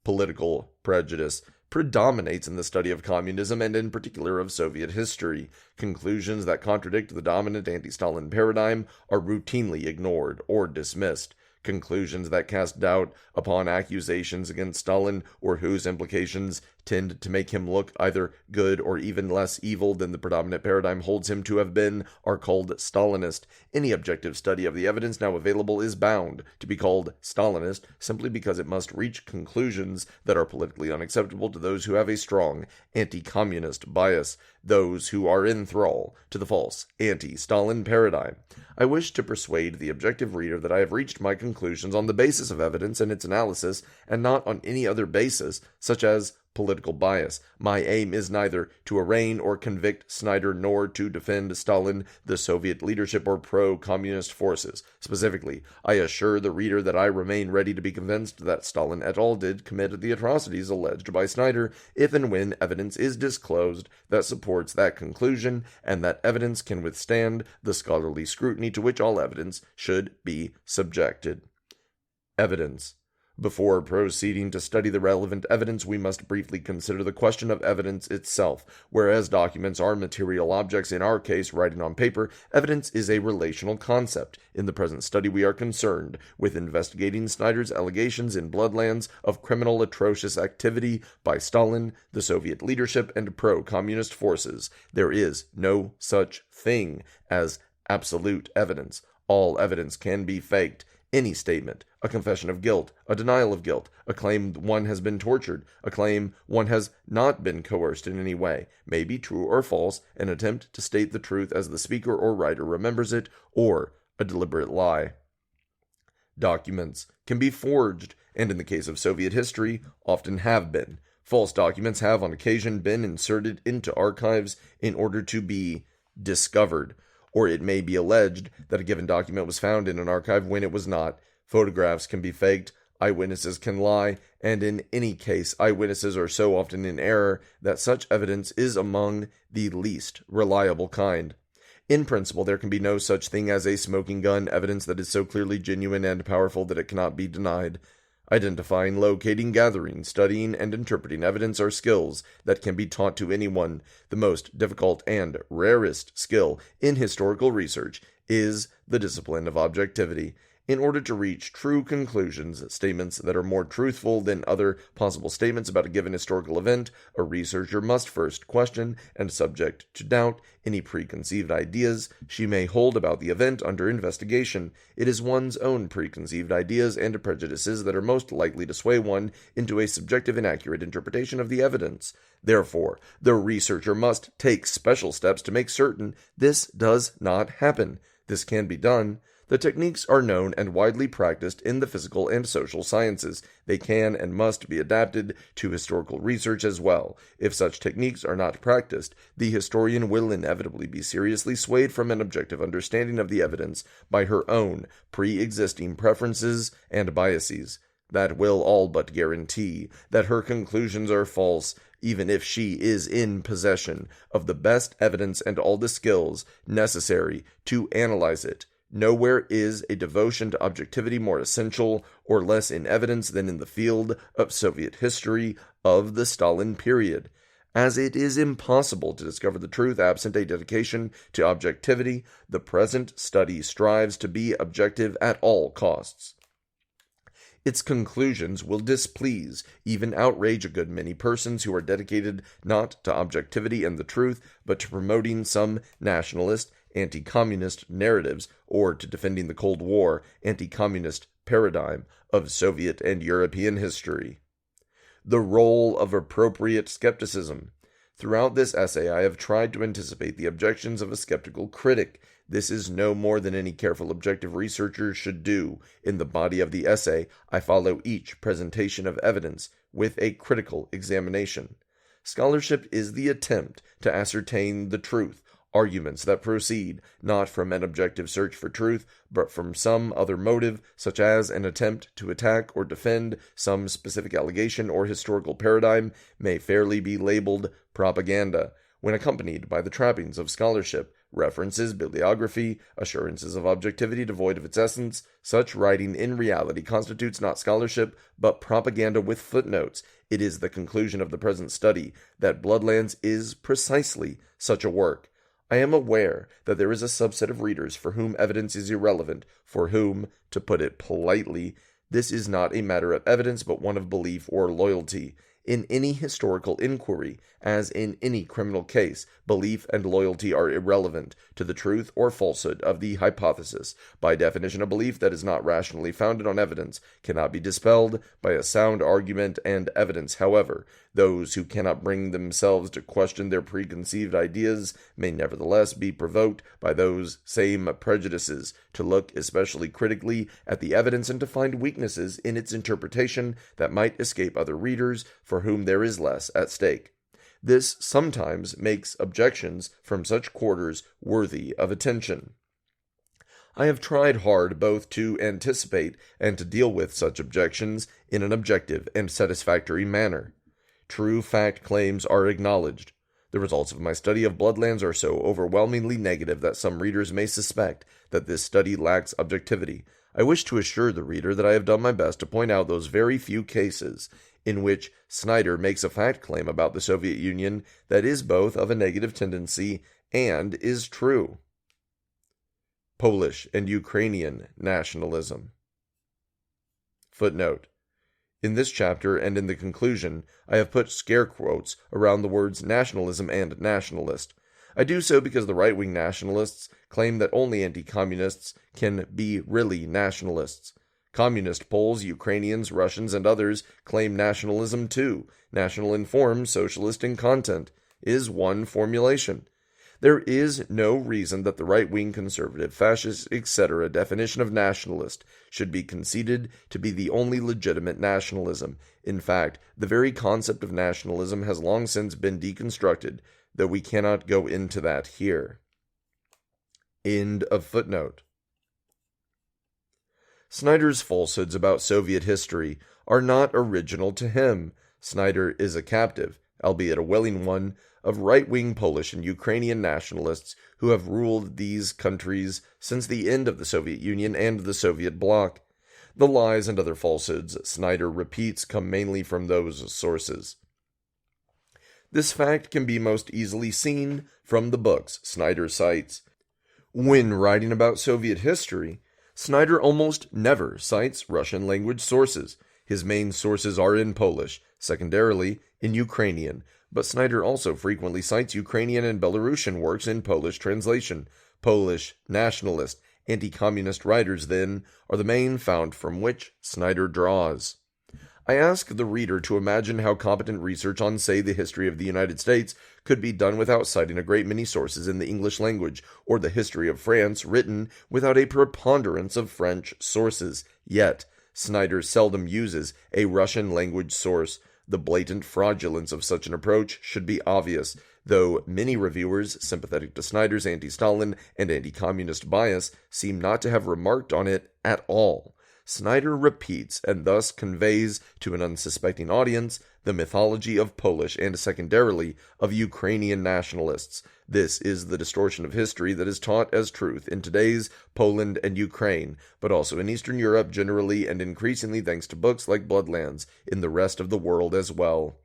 Political prejudice predominates in the study of communism and in particular of Soviet history. Conclusions that contradict the dominant anti-Stalin paradigm are routinely ignored or dismissed. Conclusions that cast doubt upon accusations against Stalin or whose implications tend to make him look either good or even less evil than the predominant paradigm holds him to have been are called Stalinist. Any objective study of the evidence now available is bound to be called Stalinist simply because it must reach conclusions that are politically unacceptable to those who have a strong anti-communist bias, those who are in thrall to the false anti-Stalin paradigm. I wish to persuade the objective reader that I have reached my conclusions on the basis of evidence and its analysis, and not on any other basis, such as political bias. My aim is neither to arraign or convict Snyder nor to defend Stalin, the Soviet leadership, or pro-communist forces. Specifically, I assure the reader that I remain ready to be convinced that Stalin et al. Did commit the atrocities alleged by Snyder if and when evidence is disclosed that supports that conclusion, and that evidence can withstand the scholarly scrutiny to which all evidence should be subjected. Evidence. Before proceeding to study the relevant evidence, we must briefly consider the question of evidence itself. Whereas documents are material objects, in our case, writing on paper, evidence is a relational concept. In the present study, we are concerned with investigating Snyder's allegations in Bloodlands of criminal atrocious activity by Stalin, the Soviet leadership, and pro-communist forces. There is no such thing as absolute evidence. All evidence can be faked. Any statement, a confession of guilt, a denial of guilt, a claim one has been tortured, a claim one has not been coerced in any way, may be true or false, an attempt to state the truth as the speaker or writer remembers it, or a deliberate lie. Documents can be forged, and in the case of Soviet history, often have been. False documents have on occasion been inserted into archives in order to be discovered. Or it may be alleged that a given document was found in an archive when it was not. Photographs can be faked, eyewitnesses can lie, and in any case, eyewitnesses are so often in error that such evidence is among the least reliable kind. In principle, there can be no such thing as a smoking gun evidence that is so clearly genuine and powerful that it cannot be denied. Identifying, locating, gathering, studying, and interpreting evidence are skills that can be taught to anyone. The most difficult and rarest skill in historical research is the discipline of objectivity. In order to reach true conclusions, statements that are more truthful than other possible statements about a given historical event, a researcher must first question and subject to doubt any preconceived ideas she may hold about the event under investigation. It is one's own preconceived ideas and prejudices that are most likely to sway one into a subjective, inaccurate interpretation of the evidence. Therefore, the researcher must take special steps to make certain this does not happen. This can be done. The techniques are known and widely practiced in the physical and social sciences. They can and must be adapted to historical research as well. If such techniques are not practiced, the historian will inevitably be seriously swayed from an objective understanding of the evidence by her own pre-existing preferences and biases. That will all but guarantee that her conclusions are false, even if she is in possession of the best evidence and all the skills necessary to analyze it. Nowhere is a devotion to objectivity more essential or less in evidence than in the field of Soviet history of the Stalin period. As it is impossible to discover the truth absent a dedication to objectivity, the present study strives to be objective at all costs. Its conclusions will displease, even outrage a good many persons who are dedicated not to objectivity and the truth, but to promoting some nationalist, anti-communist narratives, or to defending the Cold War anti-communist paradigm of Soviet and European history. The role of appropriate skepticism. Throughout this essay, I have tried to anticipate the objections of a skeptical critic. This is no more than any careful objective researcher should do. In the body of the essay, I follow each presentation of evidence with a critical examination. Scholarship is the attempt to ascertain the truth. arguments that proceed not from an objective search for truth, but from some other motive, such as an attempt to attack or defend some specific allegation or historical paradigm, may fairly be labeled propaganda, when accompanied by the trappings of scholarship, references, bibliography, assurances of objectivity devoid of its essence. Such writing in reality constitutes not scholarship, but propaganda with footnotes. It is the conclusion of the present study that Bloodlands is precisely such a work. I am aware that there is a subset of readers for whom evidence is irrelevant, for whom, to put it politely, this is not a matter of evidence but one of belief or loyalty. In any historical inquiry, as in any criminal case, belief and loyalty are irrelevant to the truth or falsehood of the hypothesis. By definition, a belief that is not rationally founded on evidence cannot be dispelled by a sound argument and evidence. However, those who cannot bring themselves to question their preconceived ideas may nevertheless be provoked by those same prejudices to look especially critically at the evidence and to find weaknesses in its interpretation that might escape other readers for whom there is less at stake. This sometimes makes objections from such quarters worthy of attention. I have tried hard both to anticipate and to deal with such objections in an objective and satisfactory manner. True fact claims are acknowledged. The results of my study of Bloodlands are so overwhelmingly negative that some readers may suspect that this study lacks objectivity. I wish to assure the reader that I have done my best to point out those very few cases in which Snyder makes a fact claim about the Soviet Union that is both of a negative tendency and is true. Polish and Ukrainian nationalism. Footnote. In this chapter and in the conclusion, I have put scare quotes around the words nationalism and nationalist. I do so because the right-wing nationalists claim that only anti-communists can be really nationalists. Communist Poles, Ukrainians, Russians, and others claim nationalism too. National in form, socialist in content, is one formulation. There is no reason that the right-wing conservative, fascist, etc. definition of nationalist should be conceded to be the only legitimate nationalism. In fact, the very concept of nationalism has long since been deconstructed, though we cannot go into that here. End of footnote. Snyder's falsehoods about Soviet history are not original to him. Snyder is a captive, albeit a willing one, of right-wing Polish and Ukrainian nationalists who have ruled these countries since the end of the Soviet Union and the Soviet bloc. The lies and other falsehoods Snyder repeats come mainly from those sources. This fact can be most easily seen from the books Snyder cites. When writing about Soviet history, Snyder almost never cites Russian-language sources. His main sources are in Polish, secondarily in Ukrainian, but Snyder also frequently cites Ukrainian and Belarusian works in Polish translation. Polish nationalist, anti-communist writers, then, are the main fount from which Snyder draws. I ask the reader to imagine how competent research on, say, the history of the United States could be done without citing a great many sources in the English language, or the history of France written without a preponderance of French sources. Yet, Snyder seldom uses a Russian language source. The blatant fraudulence of such an approach should be obvious, though many reviewers sympathetic to Snyder's anti-Stalin and anti-communist bias seem not to have remarked on it at all. Snyder repeats and thus conveys to an unsuspecting audience the mythology of Polish and secondarily of Ukrainian nationalists. This is the distortion of history that is taught as truth in today's Poland and Ukraine, but also in Eastern Europe generally and increasingly thanks to books like Bloodlands in the rest of the world as well.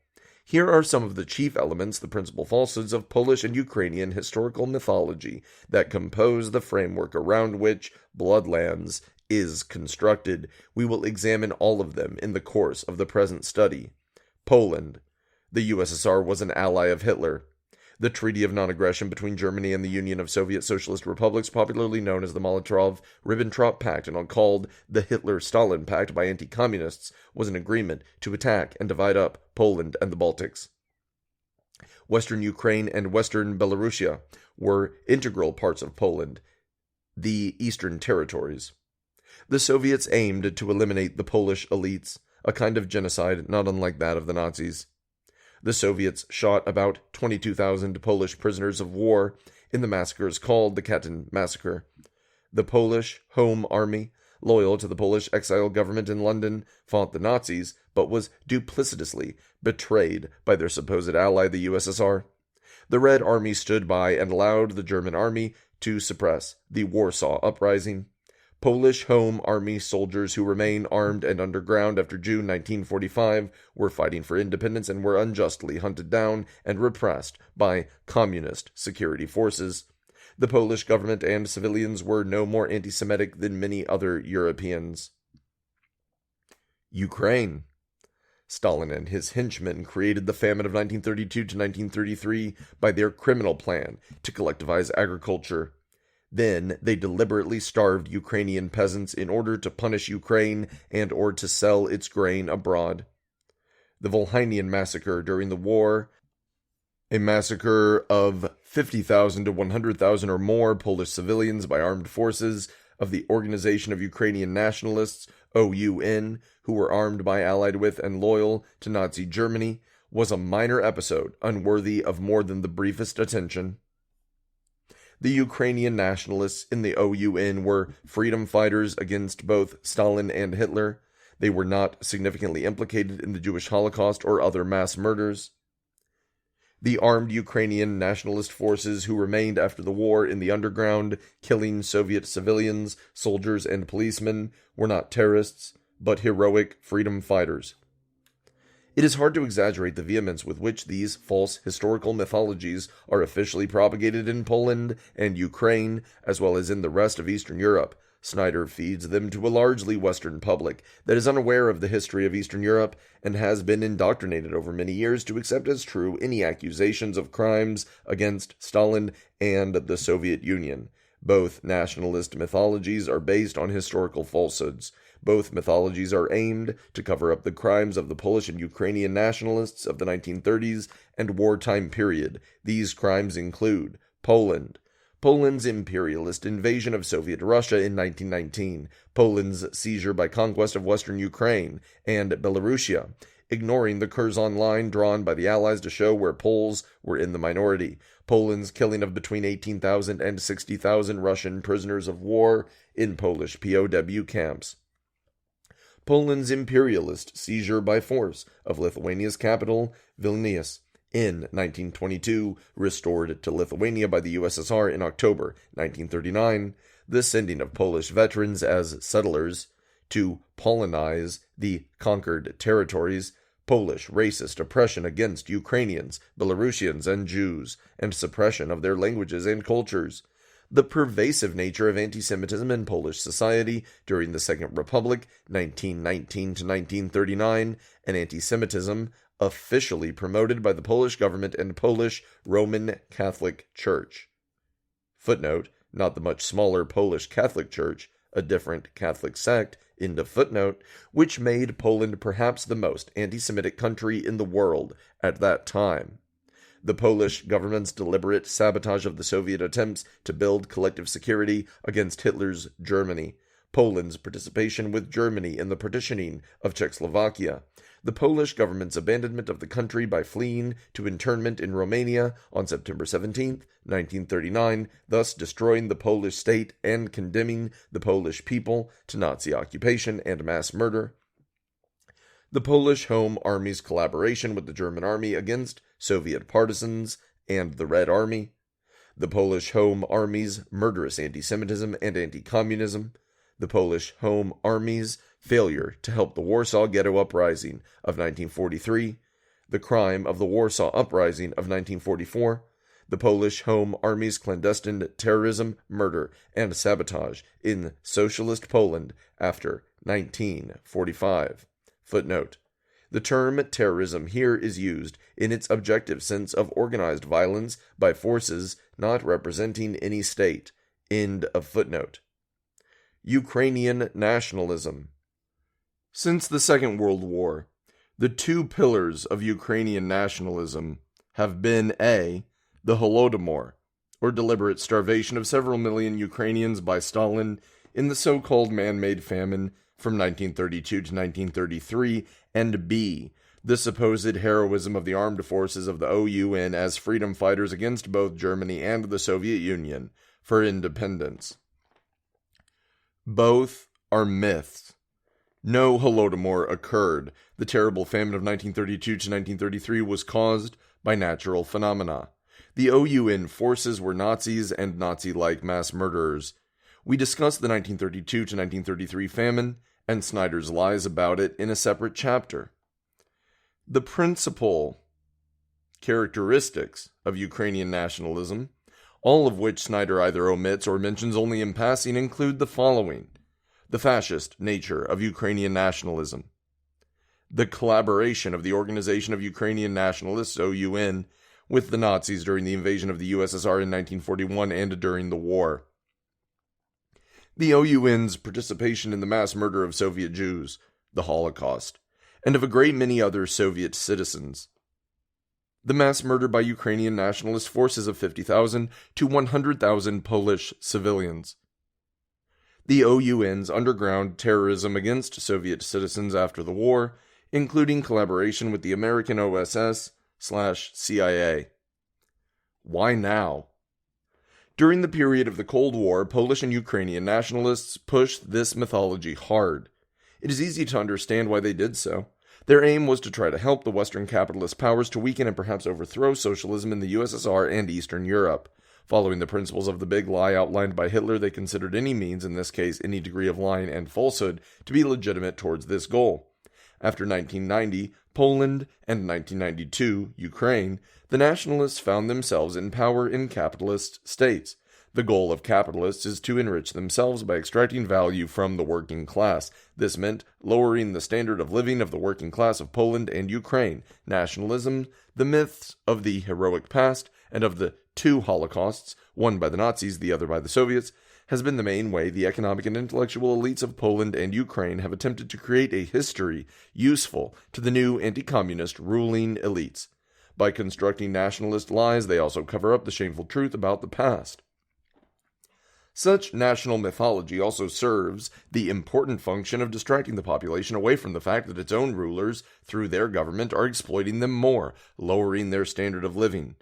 Here are some of the chief elements, the principal falsehoods of Polish and Ukrainian historical mythology that compose the framework around which Bloodlands is constructed. We will examine all of them in the course of the present study. Poland. The USSR was an ally of Hitler. The Treaty of Non-Aggression between Germany and the Union of Soviet Socialist Republics, popularly known as the Molotov-Ribbentrop Pact and called the Hitler-Stalin Pact by anti-communists, was an agreement to attack and divide up Poland and the Baltics. Western Ukraine and Western Belarusia were integral parts of Poland, the Eastern Territories. The Soviets aimed to eliminate the Polish elites, a kind of genocide not unlike that of the Nazis. The Soviets shot about 22,000 Polish prisoners of war in the massacres called the Katyn Massacre. The Polish Home Army, loyal to the Polish exile government in London, fought the Nazis, but was duplicitously betrayed by their supposed ally, the USSR. The Red Army stood by and allowed the German army to suppress the Warsaw Uprising. Polish Home Army soldiers who remained armed and underground after June 1945 were fighting for independence and were unjustly hunted down and repressed by communist security forces. The Polish government and civilians were no more anti-Semitic than many other Europeans. Ukraine. Stalin and his henchmen created the famine of 1932 to 1933 by their criminal plan to collectivize agriculture. Then they deliberately starved Ukrainian peasants in order to punish Ukraine and or to sell its grain abroad. The Volhynian Massacre during the war, a massacre of 50,000 to 100,000 or more Polish civilians by armed forces of the Organization of Ukrainian Nationalists, OUN, who were armed by, allied with, and loyal to Nazi Germany, was a minor episode unworthy of more than the briefest attention. The Ukrainian nationalists in the OUN were freedom fighters against both Stalin and Hitler. They were not significantly implicated in the Jewish Holocaust or other mass murders. The armed Ukrainian nationalist forces who remained after the war in the underground, killing Soviet civilians, soldiers, and policemen, were not terrorists, but heroic freedom fighters. It is hard to exaggerate the vehemence with which these false historical mythologies are officially propagated in Poland and Ukraine, as well as in the rest of Eastern Europe. Snyder feeds them to a largely Western public that is unaware of the history of Eastern Europe and has been indoctrinated over many years to accept as true any accusations of crimes against Stalin and the Soviet Union. Both nationalist mythologies are based on historical falsehoods. Both mythologies are aimed to cover up the crimes of the Polish and Ukrainian nationalists of the 1930s and wartime period. These crimes include Poland's imperialist invasion of Soviet Russia in 1919, Poland's seizure by conquest of western Ukraine, and Belarusia, ignoring the Curzon line drawn by the Allies to show where Poles were in the minority, Poland's killing of between 18,000 and 60,000 Russian prisoners of war in Polish POW camps. Poland's imperialist seizure by force of Lithuania's capital, Vilnius, in 1922, restored to Lithuania by the USSR in October 1939, the sending of Polish veterans as settlers to Polonize the conquered territories, Polish racist oppression against Ukrainians, Belarusians, and Jews, and suppression of their languages and cultures, the pervasive nature of anti-Semitism in Polish society during the Second Republic, 1919 to 1939, and anti-Semitism officially promoted by the Polish government and Polish Roman Catholic Church. Footnote, not the much smaller Polish Catholic Church, a different Catholic sect, into footnote, which made Poland perhaps the most anti-Semitic country in the world at that time. The Polish government's deliberate sabotage of the Soviet attempts to build collective security against Hitler's Germany, Poland's participation with Germany in the partitioning of Czechoslovakia, the Polish government's abandonment of the country by fleeing to internment in Romania on September 17, 1939, thus destroying the Polish state and condemning the Polish people to Nazi occupation and mass murder, the Polish Home Army's collaboration with the German Army against Soviet partisans and the Red Army, the Polish Home Army's murderous anti-Semitism and anti-communism, the Polish Home Army's failure to help the Warsaw Ghetto Uprising of 1943, the crime of the Warsaw Uprising of 1944, the Polish Home Army's clandestine terrorism, murder, and sabotage in socialist Poland after 1945. Footnote. The term terrorism here is used in its objective sense of organized violence by forces not representing any state. End of footnote. Ukrainian nationalism. Since the Second World War, the two pillars of Ukrainian nationalism have been A. the Holodomor, or deliberate starvation of several million Ukrainians by Stalin in the so-called man-made famine from 1932 to 1933, and B. the supposed heroism of the armed forces of the OUN as freedom fighters against both Germany and the Soviet Union for independence. Both are myths. No Holodomor occurred. The terrible famine of 1932 to 1933 was caused by natural phenomena. The OUN forces were Nazis and Nazi-like mass murderers. We discussed the 1932 to 1933 famine and Snyder's lies about it in a separate chapter. The principal characteristics of Ukrainian nationalism, all of which Snyder either omits or mentions only in passing, include the following: the fascist nature of Ukrainian nationalism, the collaboration of the Organization of Ukrainian Nationalists, OUN, with the Nazis during the invasion of the USSR in 1941 and during the war, the OUN's participation in the mass murder of Soviet Jews, the Holocaust, and of a great many other Soviet citizens, the mass murder by Ukrainian nationalist forces of 50,000 to 100,000 Polish civilians, the OUN's underground terrorism against Soviet citizens after the war, including collaboration with the American OSS/CIA. Why now? During the period of the Cold War, Polish and Ukrainian nationalists pushed this mythology hard. It is easy to understand why they did so. Their aim was to try to help the Western capitalist powers to weaken and perhaps overthrow socialism in the USSR and Eastern Europe. Following the principles of the big lie outlined by Hitler, they considered any means, in this case any degree of lying and falsehood, to be legitimate towards this goal. After 1990, Poland, and 1992, Ukraine, the nationalists found themselves in power in capitalist states. The goal of capitalists is to enrich themselves by extracting value from the working class. This meant lowering the standard of living of the working class of Poland and Ukraine. Nationalism, the myths of the heroic past, and of the two Holocausts, one by the Nazis, the other by the Soviets, has been the main way the economic and intellectual elites of Poland and Ukraine have attempted to create a history useful to the new anti-communist ruling elites. By constructing nationalist lies, they also cover up the shameful truth about the past. Such national mythology also serves the important function of distracting the population away from the fact that its own rulers, through their government, are exploiting them more, lowering their standard of living.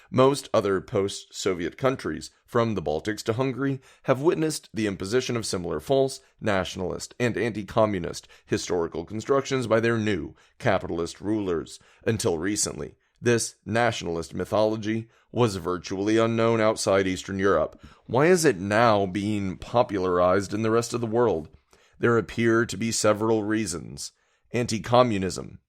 Most other post-Soviet countries, from the Baltics to Hungary, have witnessed the imposition of similar false, nationalist, and anti-communist historical constructions by their new capitalist rulers. Until recently, this nationalist mythology was virtually unknown outside Eastern Europe. Why is it now being popularized in the rest of the world? There appear to be several reasons. Anti-communism.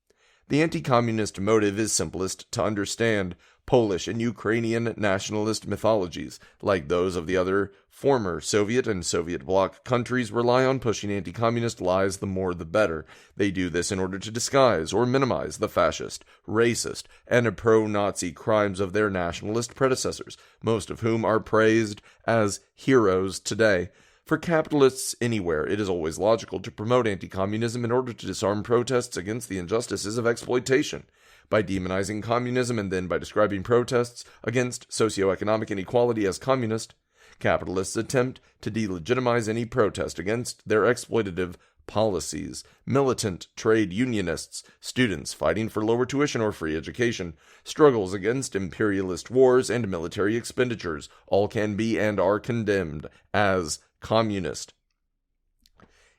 The anti-communist motive is simplest to understand. Polish and Ukrainian nationalist mythologies, like those of the other former Soviet and Soviet bloc countries, rely on pushing anti-communist lies the more the better. They do this in order to disguise or minimize the fascist, racist, and pro-Nazi crimes of their nationalist predecessors, most of whom are praised as heroes today. For capitalists anywhere, it is always logical to promote anti-communism in order to disarm protests against the injustices of exploitation. By demonizing communism and then by describing protests against socioeconomic inequality as communist, capitalists attempt to delegitimize any protest against their exploitative policies. Militant trade unionists, students fighting for lower tuition or free education, struggles against imperialist wars and military expenditures, all can be and are condemned as communist.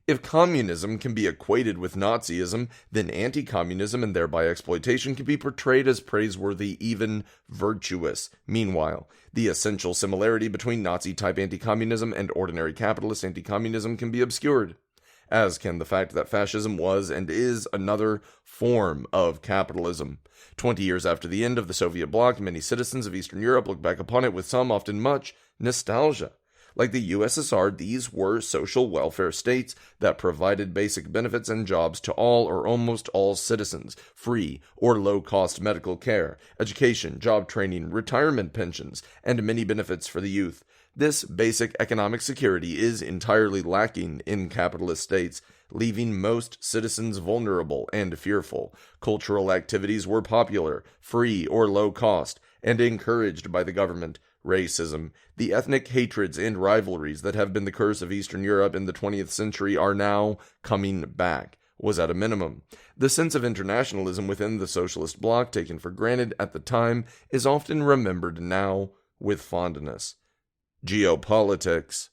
If communism can be equated with Nazism, then anti-communism and thereby exploitation can be portrayed as praiseworthy, even virtuous. Meanwhile, the essential similarity between Nazi-type anti-communism and ordinary capitalist anti-communism can be obscured, as can the fact that fascism was and is another form of capitalism. 20 years after the end of the Soviet bloc, many citizens of Eastern Europe look back upon it with some, often much, nostalgia. Like the USSR, these were social welfare states that provided basic benefits and jobs to all or almost all citizens, free or low-cost medical care, education, job training, retirement pensions, and many benefits for the youth. This basic economic security is entirely lacking in capitalist states, leaving most citizens vulnerable and fearful. Cultural activities were popular, free or low cost, and encouraged by the government. Racism, the ethnic hatreds and rivalries that have been the curse of Eastern Europe in the 20th century are now coming back. was at a minimum. The sense of internationalism within the socialist bloc, taken for granted at the time, is often remembered now with fondness. Geopolitics.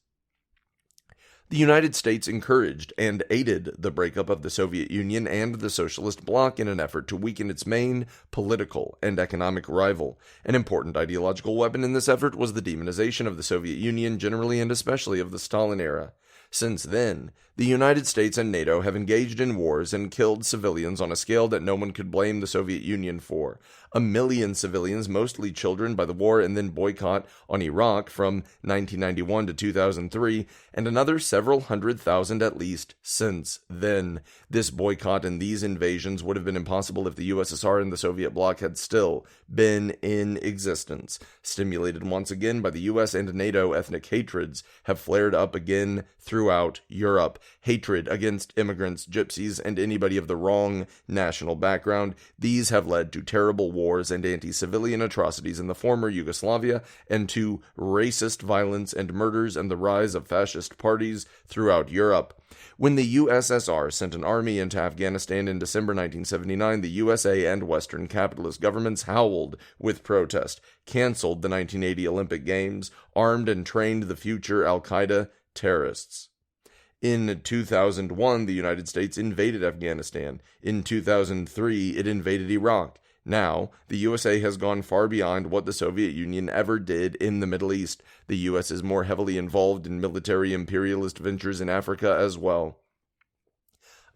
The United States encouraged and aided the breakup of the Soviet Union and the Socialist Bloc in an effort to weaken its main political and economic rival. An important ideological weapon in this effort was the demonization of the Soviet Union generally and especially of the Stalin era. Since then, the United States and NATO have engaged in wars and killed civilians on a scale that no one could blame the Soviet Union for. 1 million civilians, mostly children, by the war and then boycott on Iraq from 1991 to 2003, and another several 100,000 at least since then. This boycott and these invasions would have been impossible if the USSR and the Soviet bloc had still been in existence. Stimulated once again by the US and NATO, ethnic hatreds have flared up again throughout Europe. Hatred against immigrants, gypsies, and anybody of the wrong national background. These have led to terrible wars and anti-civilian atrocities in the former Yugoslavia, and to racist violence and murders and the rise of fascist parties throughout Europe. When the USSR sent an army into Afghanistan in December 1979, the USA and Western capitalist governments howled with protest, canceled the 1980 Olympic Games, armed and trained the future al-Qaeda terrorists. In 2001, the United States invaded Afghanistan. In 2003, it invaded Iraq. Now, the USA has gone far beyond what the Soviet Union ever did in the Middle East. The US is more heavily involved in military imperialist ventures in Africa as well.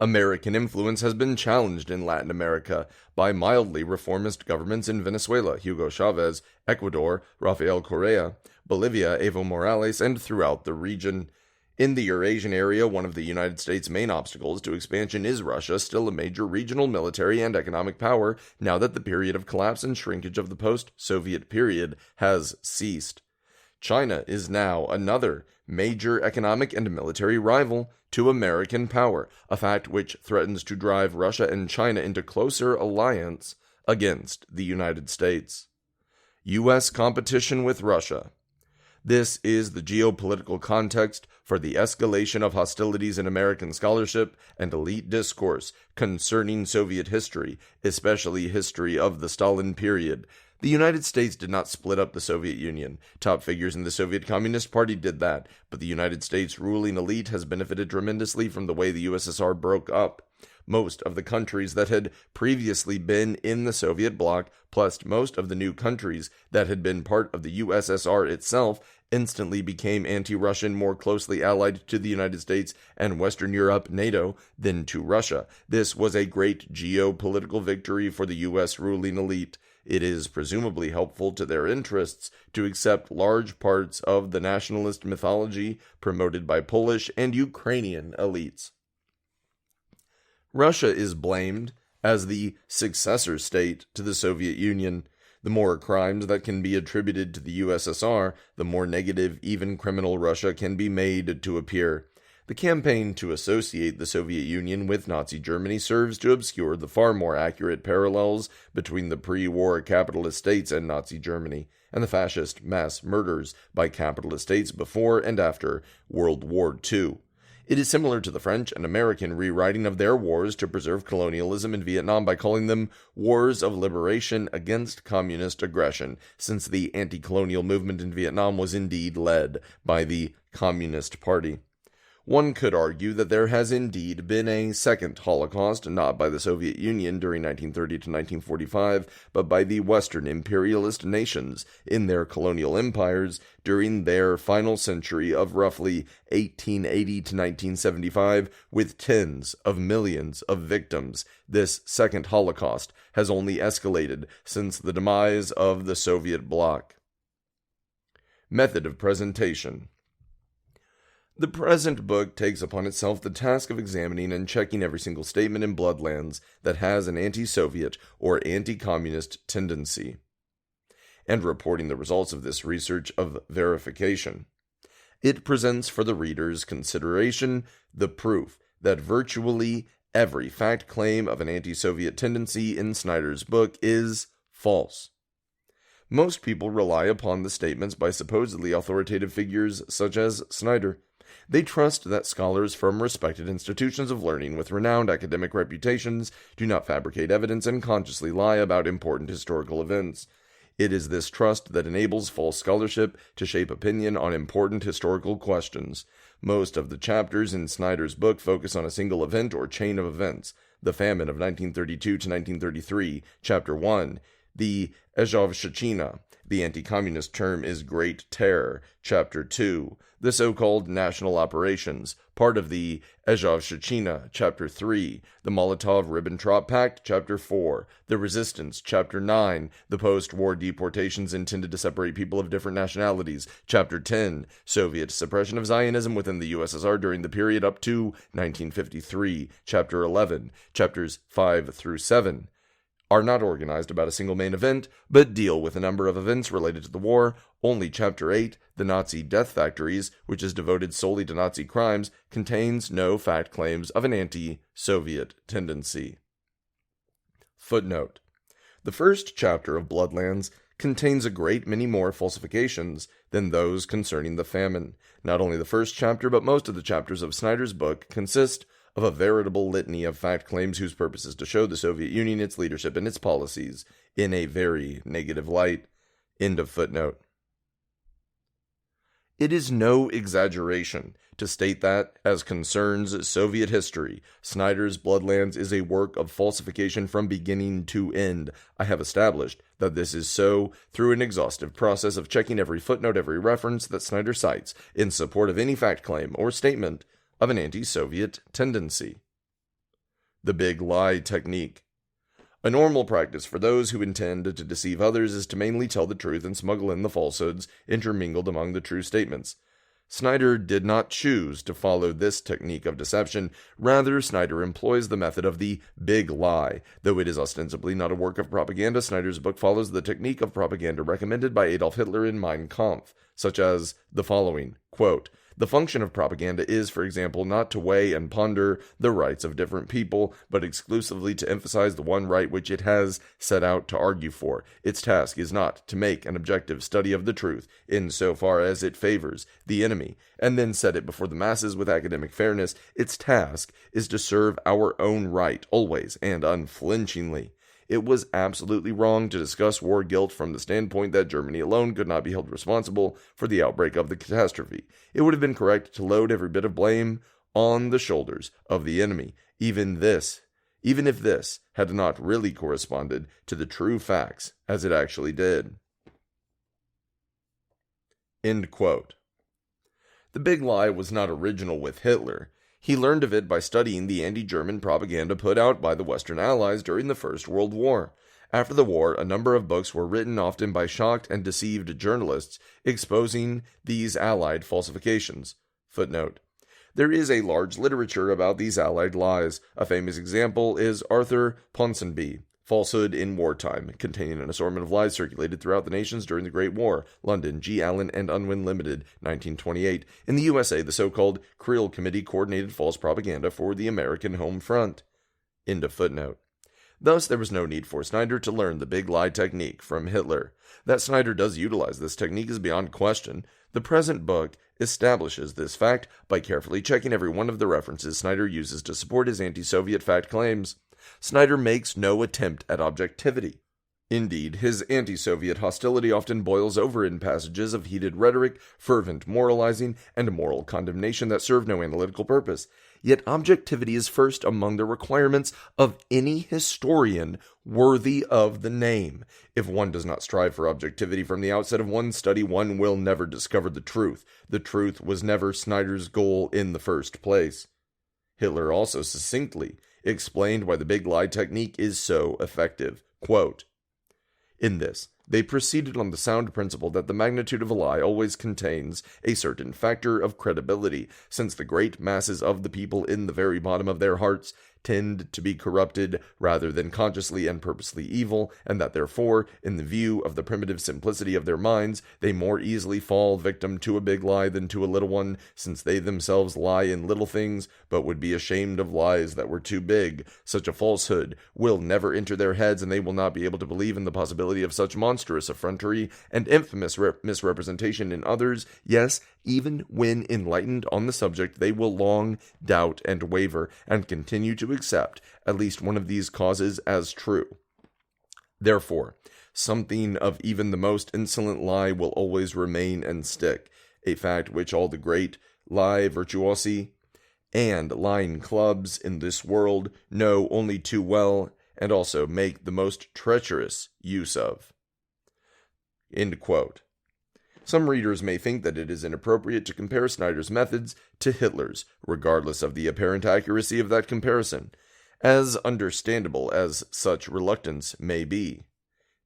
American influence has been challenged in Latin America by mildly reformist governments in Venezuela, Hugo Chavez, Ecuador, Rafael Correa, Bolivia, Evo Morales, and throughout the region. In the Eurasian area, one of the United States' main obstacles to expansion is Russia, still a major regional military and economic power now that the period of collapse and shrinkage of the post-Soviet period has ceased. China is now another major economic and military rival to American power, a fact which threatens to drive Russia and China into closer alliance against the United States. U.S. competition with Russia. This is the geopolitical context for the escalation of hostilities in American scholarship and elite discourse concerning Soviet history, especially history of the Stalin period. The United States did not split up the Soviet Union. Top figures in the Soviet Communist Party did that, but the United States ruling elite has benefited tremendously from the way the USSR broke up. Most of the countries that had previously been in the Soviet bloc, plus most of the new countries that had been part of the USSR itself, instantly became anti-Russian, more closely allied to the United States and Western Europe, NATO, than to Russia. This was a great geopolitical victory for the U.S. ruling elite. It is presumably helpful to their interests to accept large parts of the nationalist mythology promoted by Polish and Ukrainian elites. Russia is blamed as the successor state to the Soviet Union. The more crimes that can be attributed to the USSR, the more negative, even criminal Russia can be made to appear. The campaign to associate the Soviet Union with Nazi Germany serves to obscure the far more accurate parallels between the pre-war capitalist states and Nazi Germany, and the fascist mass murders by capitalist states before and after World War II. It is similar to the French and American rewriting of their wars to preserve colonialism in Vietnam by calling them wars of liberation against communist aggression, since the anti-colonial movement in Vietnam was indeed led by the Communist Party. One could argue that there has indeed been a second Holocaust, not by the Soviet Union during 1930 to 1945, but by the Western imperialist nations in their colonial empires during their final century of roughly 1880 to 1975, with tens of millions of victims. This second Holocaust has only escalated since the demise of the Soviet bloc. Method of presentation. The present book takes upon itself the task of examining and checking every single statement in Bloodlands that has an anti-Soviet or anti-communist tendency, and reporting the results of this research of verification. It presents for the reader's consideration the proof that virtually every fact claim of an anti-Soviet tendency in Snyder's book is false. Most people rely upon the statements by supposedly authoritative figures such as Snyder. They trust that scholars from respected institutions of learning with renowned academic reputations do not fabricate evidence and consciously lie about important historical events. It is this trust that enables false scholarship to shape opinion on important historical questions. Most of the chapters in Snyder's book focus on a single event or chain of events. The famine of 1932 to 1933, Chapter 1. The Azovshchina, the anti-communist term is Great Terror, Chapter 2. The so-called national operations, part of the Azovshchina, Chapter 3. The Molotov-Ribbentrop Pact, Chapter 4. The Resistance, Chapter 9. The post-war deportations intended to separate people of different nationalities, Chapter 10. Soviet suppression of Zionism within the USSR during the period up to 1953, Chapter 11. Chapters 5 through 7. Are not organized about a single main event, but deal with a number of events related to the war. Only Chapter 8, The Nazi Death Factories, which is devoted solely to Nazi crimes, contains no fact claims of an anti-Soviet tendency. Footnote. The first chapter of Bloodlands contains a great many more falsifications than those concerning the famine. Not only the first chapter, but most of the chapters of Snyder's book consist of a veritable litany of fact claims whose purpose is to show the Soviet Union, its leadership, and its policies in a very negative light. End of footnote. It is no exaggeration to state that, as concerns Soviet history, Snyder's Bloodlands is a work of falsification from beginning to end. I have established that this is so through an exhaustive process of checking every footnote, every reference that Snyder cites in support of any fact claim or statement of an anti-Soviet tendency. The big lie technique. A normal practice for those who intend to deceive others is to mainly tell the truth and smuggle in the falsehoods intermingled among the true statements. Snyder did not choose to follow this technique of deception. Rather, Snyder employs the method of the big lie. Though it is ostensibly not a work of propaganda, Snyder's book follows the technique of propaganda recommended by Adolf Hitler in Mein Kampf, such as the following, quote, "The function of propaganda is, for example, not to weigh and ponder the rights of different people, but exclusively to emphasize the one right which it has set out to argue for. Its task is not to make an objective study of the truth, in so far as it favors the enemy, and then set it before the masses with academic fairness. Its task is to serve our own right, always and unflinchingly. It was absolutely wrong to discuss war guilt from the standpoint that Germany alone could not be held responsible for the outbreak of the catastrophe. It would have been correct to load every bit of blame on the shoulders of the enemy, even if this had not really corresponded to the true facts as it actually did." End quote. The big lie was not original with Hitler. He learned of it by studying the anti-German propaganda put out by the Western Allies during the First World War. After the war, a number of books were written, often by shocked and deceived journalists, exposing these Allied falsifications. Footnote. There is a large literature about these Allied lies. A famous example is Arthur Ponsonby, Falsehood in Wartime, containing an assortment of lies circulated throughout the nations during the Great War. London, G. Allen and Unwin Limited, 1928. In the USA, the so-called Creel Committee coordinated false propaganda for the American home front. End of footnote. Thus, there was no need for Snyder to learn the big lie technique from Hitler. That Snyder does utilize this technique is beyond question. The present book establishes this fact by carefully checking every one of the references Snyder uses to support his anti-Soviet fact claims. Snyder makes no attempt at objectivity. Indeed, his anti-Soviet hostility often boils over in passages of heated rhetoric, fervent moralizing, and moral condemnation that serve no analytical purpose. Yet objectivity is first among the requirements of any historian worthy of the name. If one does not strive for objectivity from the outset of one's study, one will never discover the truth. The truth was never Snyder's goal in the first place. Hitler also succinctly explained why the big lie technique is so effective. Quote, "In this, they proceeded on the sound principle that the magnitude of a lie always contains a certain factor of credibility, since the great masses of the people in the very bottom of their hearts tend to be corrupted rather than consciously and purposely evil, and that therefore, in the view of the primitive simplicity of their minds, they more easily fall victim to a big lie than to a little one, since they themselves lie in little things, but would be ashamed of lies that were too big. Such a falsehood will never enter their heads, and they will not be able to believe in the possibility of such monstrous monstrous effrontery and infamous misrepresentation in others, yes, even when enlightened on the subject, they will long doubt and waver, and continue to accept at least one of these causes as true. Therefore, something of even the most insolent lie will always remain and stick, a fact which all the great lie virtuosi and lying clubs in this world know only too well, and also make the most treacherous use of. End quote. Some readers may think that it is inappropriate to compare Snyder's methods to Hitler's, regardless of the apparent accuracy of that comparison, as understandable as such reluctance may be.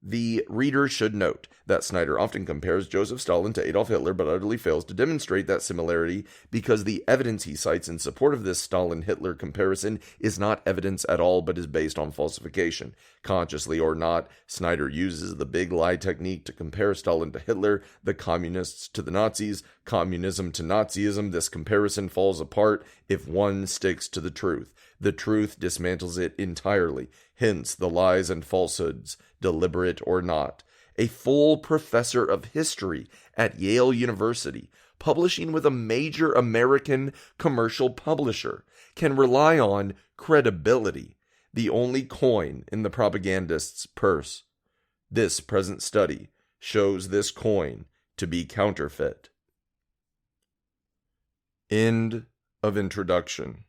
The reader should note that Snyder often compares Joseph Stalin to Adolf Hitler, but utterly fails to demonstrate that similarity because the evidence he cites in support of this Stalin-Hitler comparison is not evidence at all, but is based on falsification. Consciously or not, Snyder uses the big lie technique to compare Stalin to Hitler, the communists to the Nazis, communism to Nazism. This comparison falls apart if one sticks to the truth. The truth dismantles it entirely, hence the lies and falsehoods, deliberate or not. A full professor of history at Yale University, publishing with a major American commercial publisher, can rely on credibility, the only coin in the propagandist's purse. This present study shows this coin to be counterfeit. End of introduction.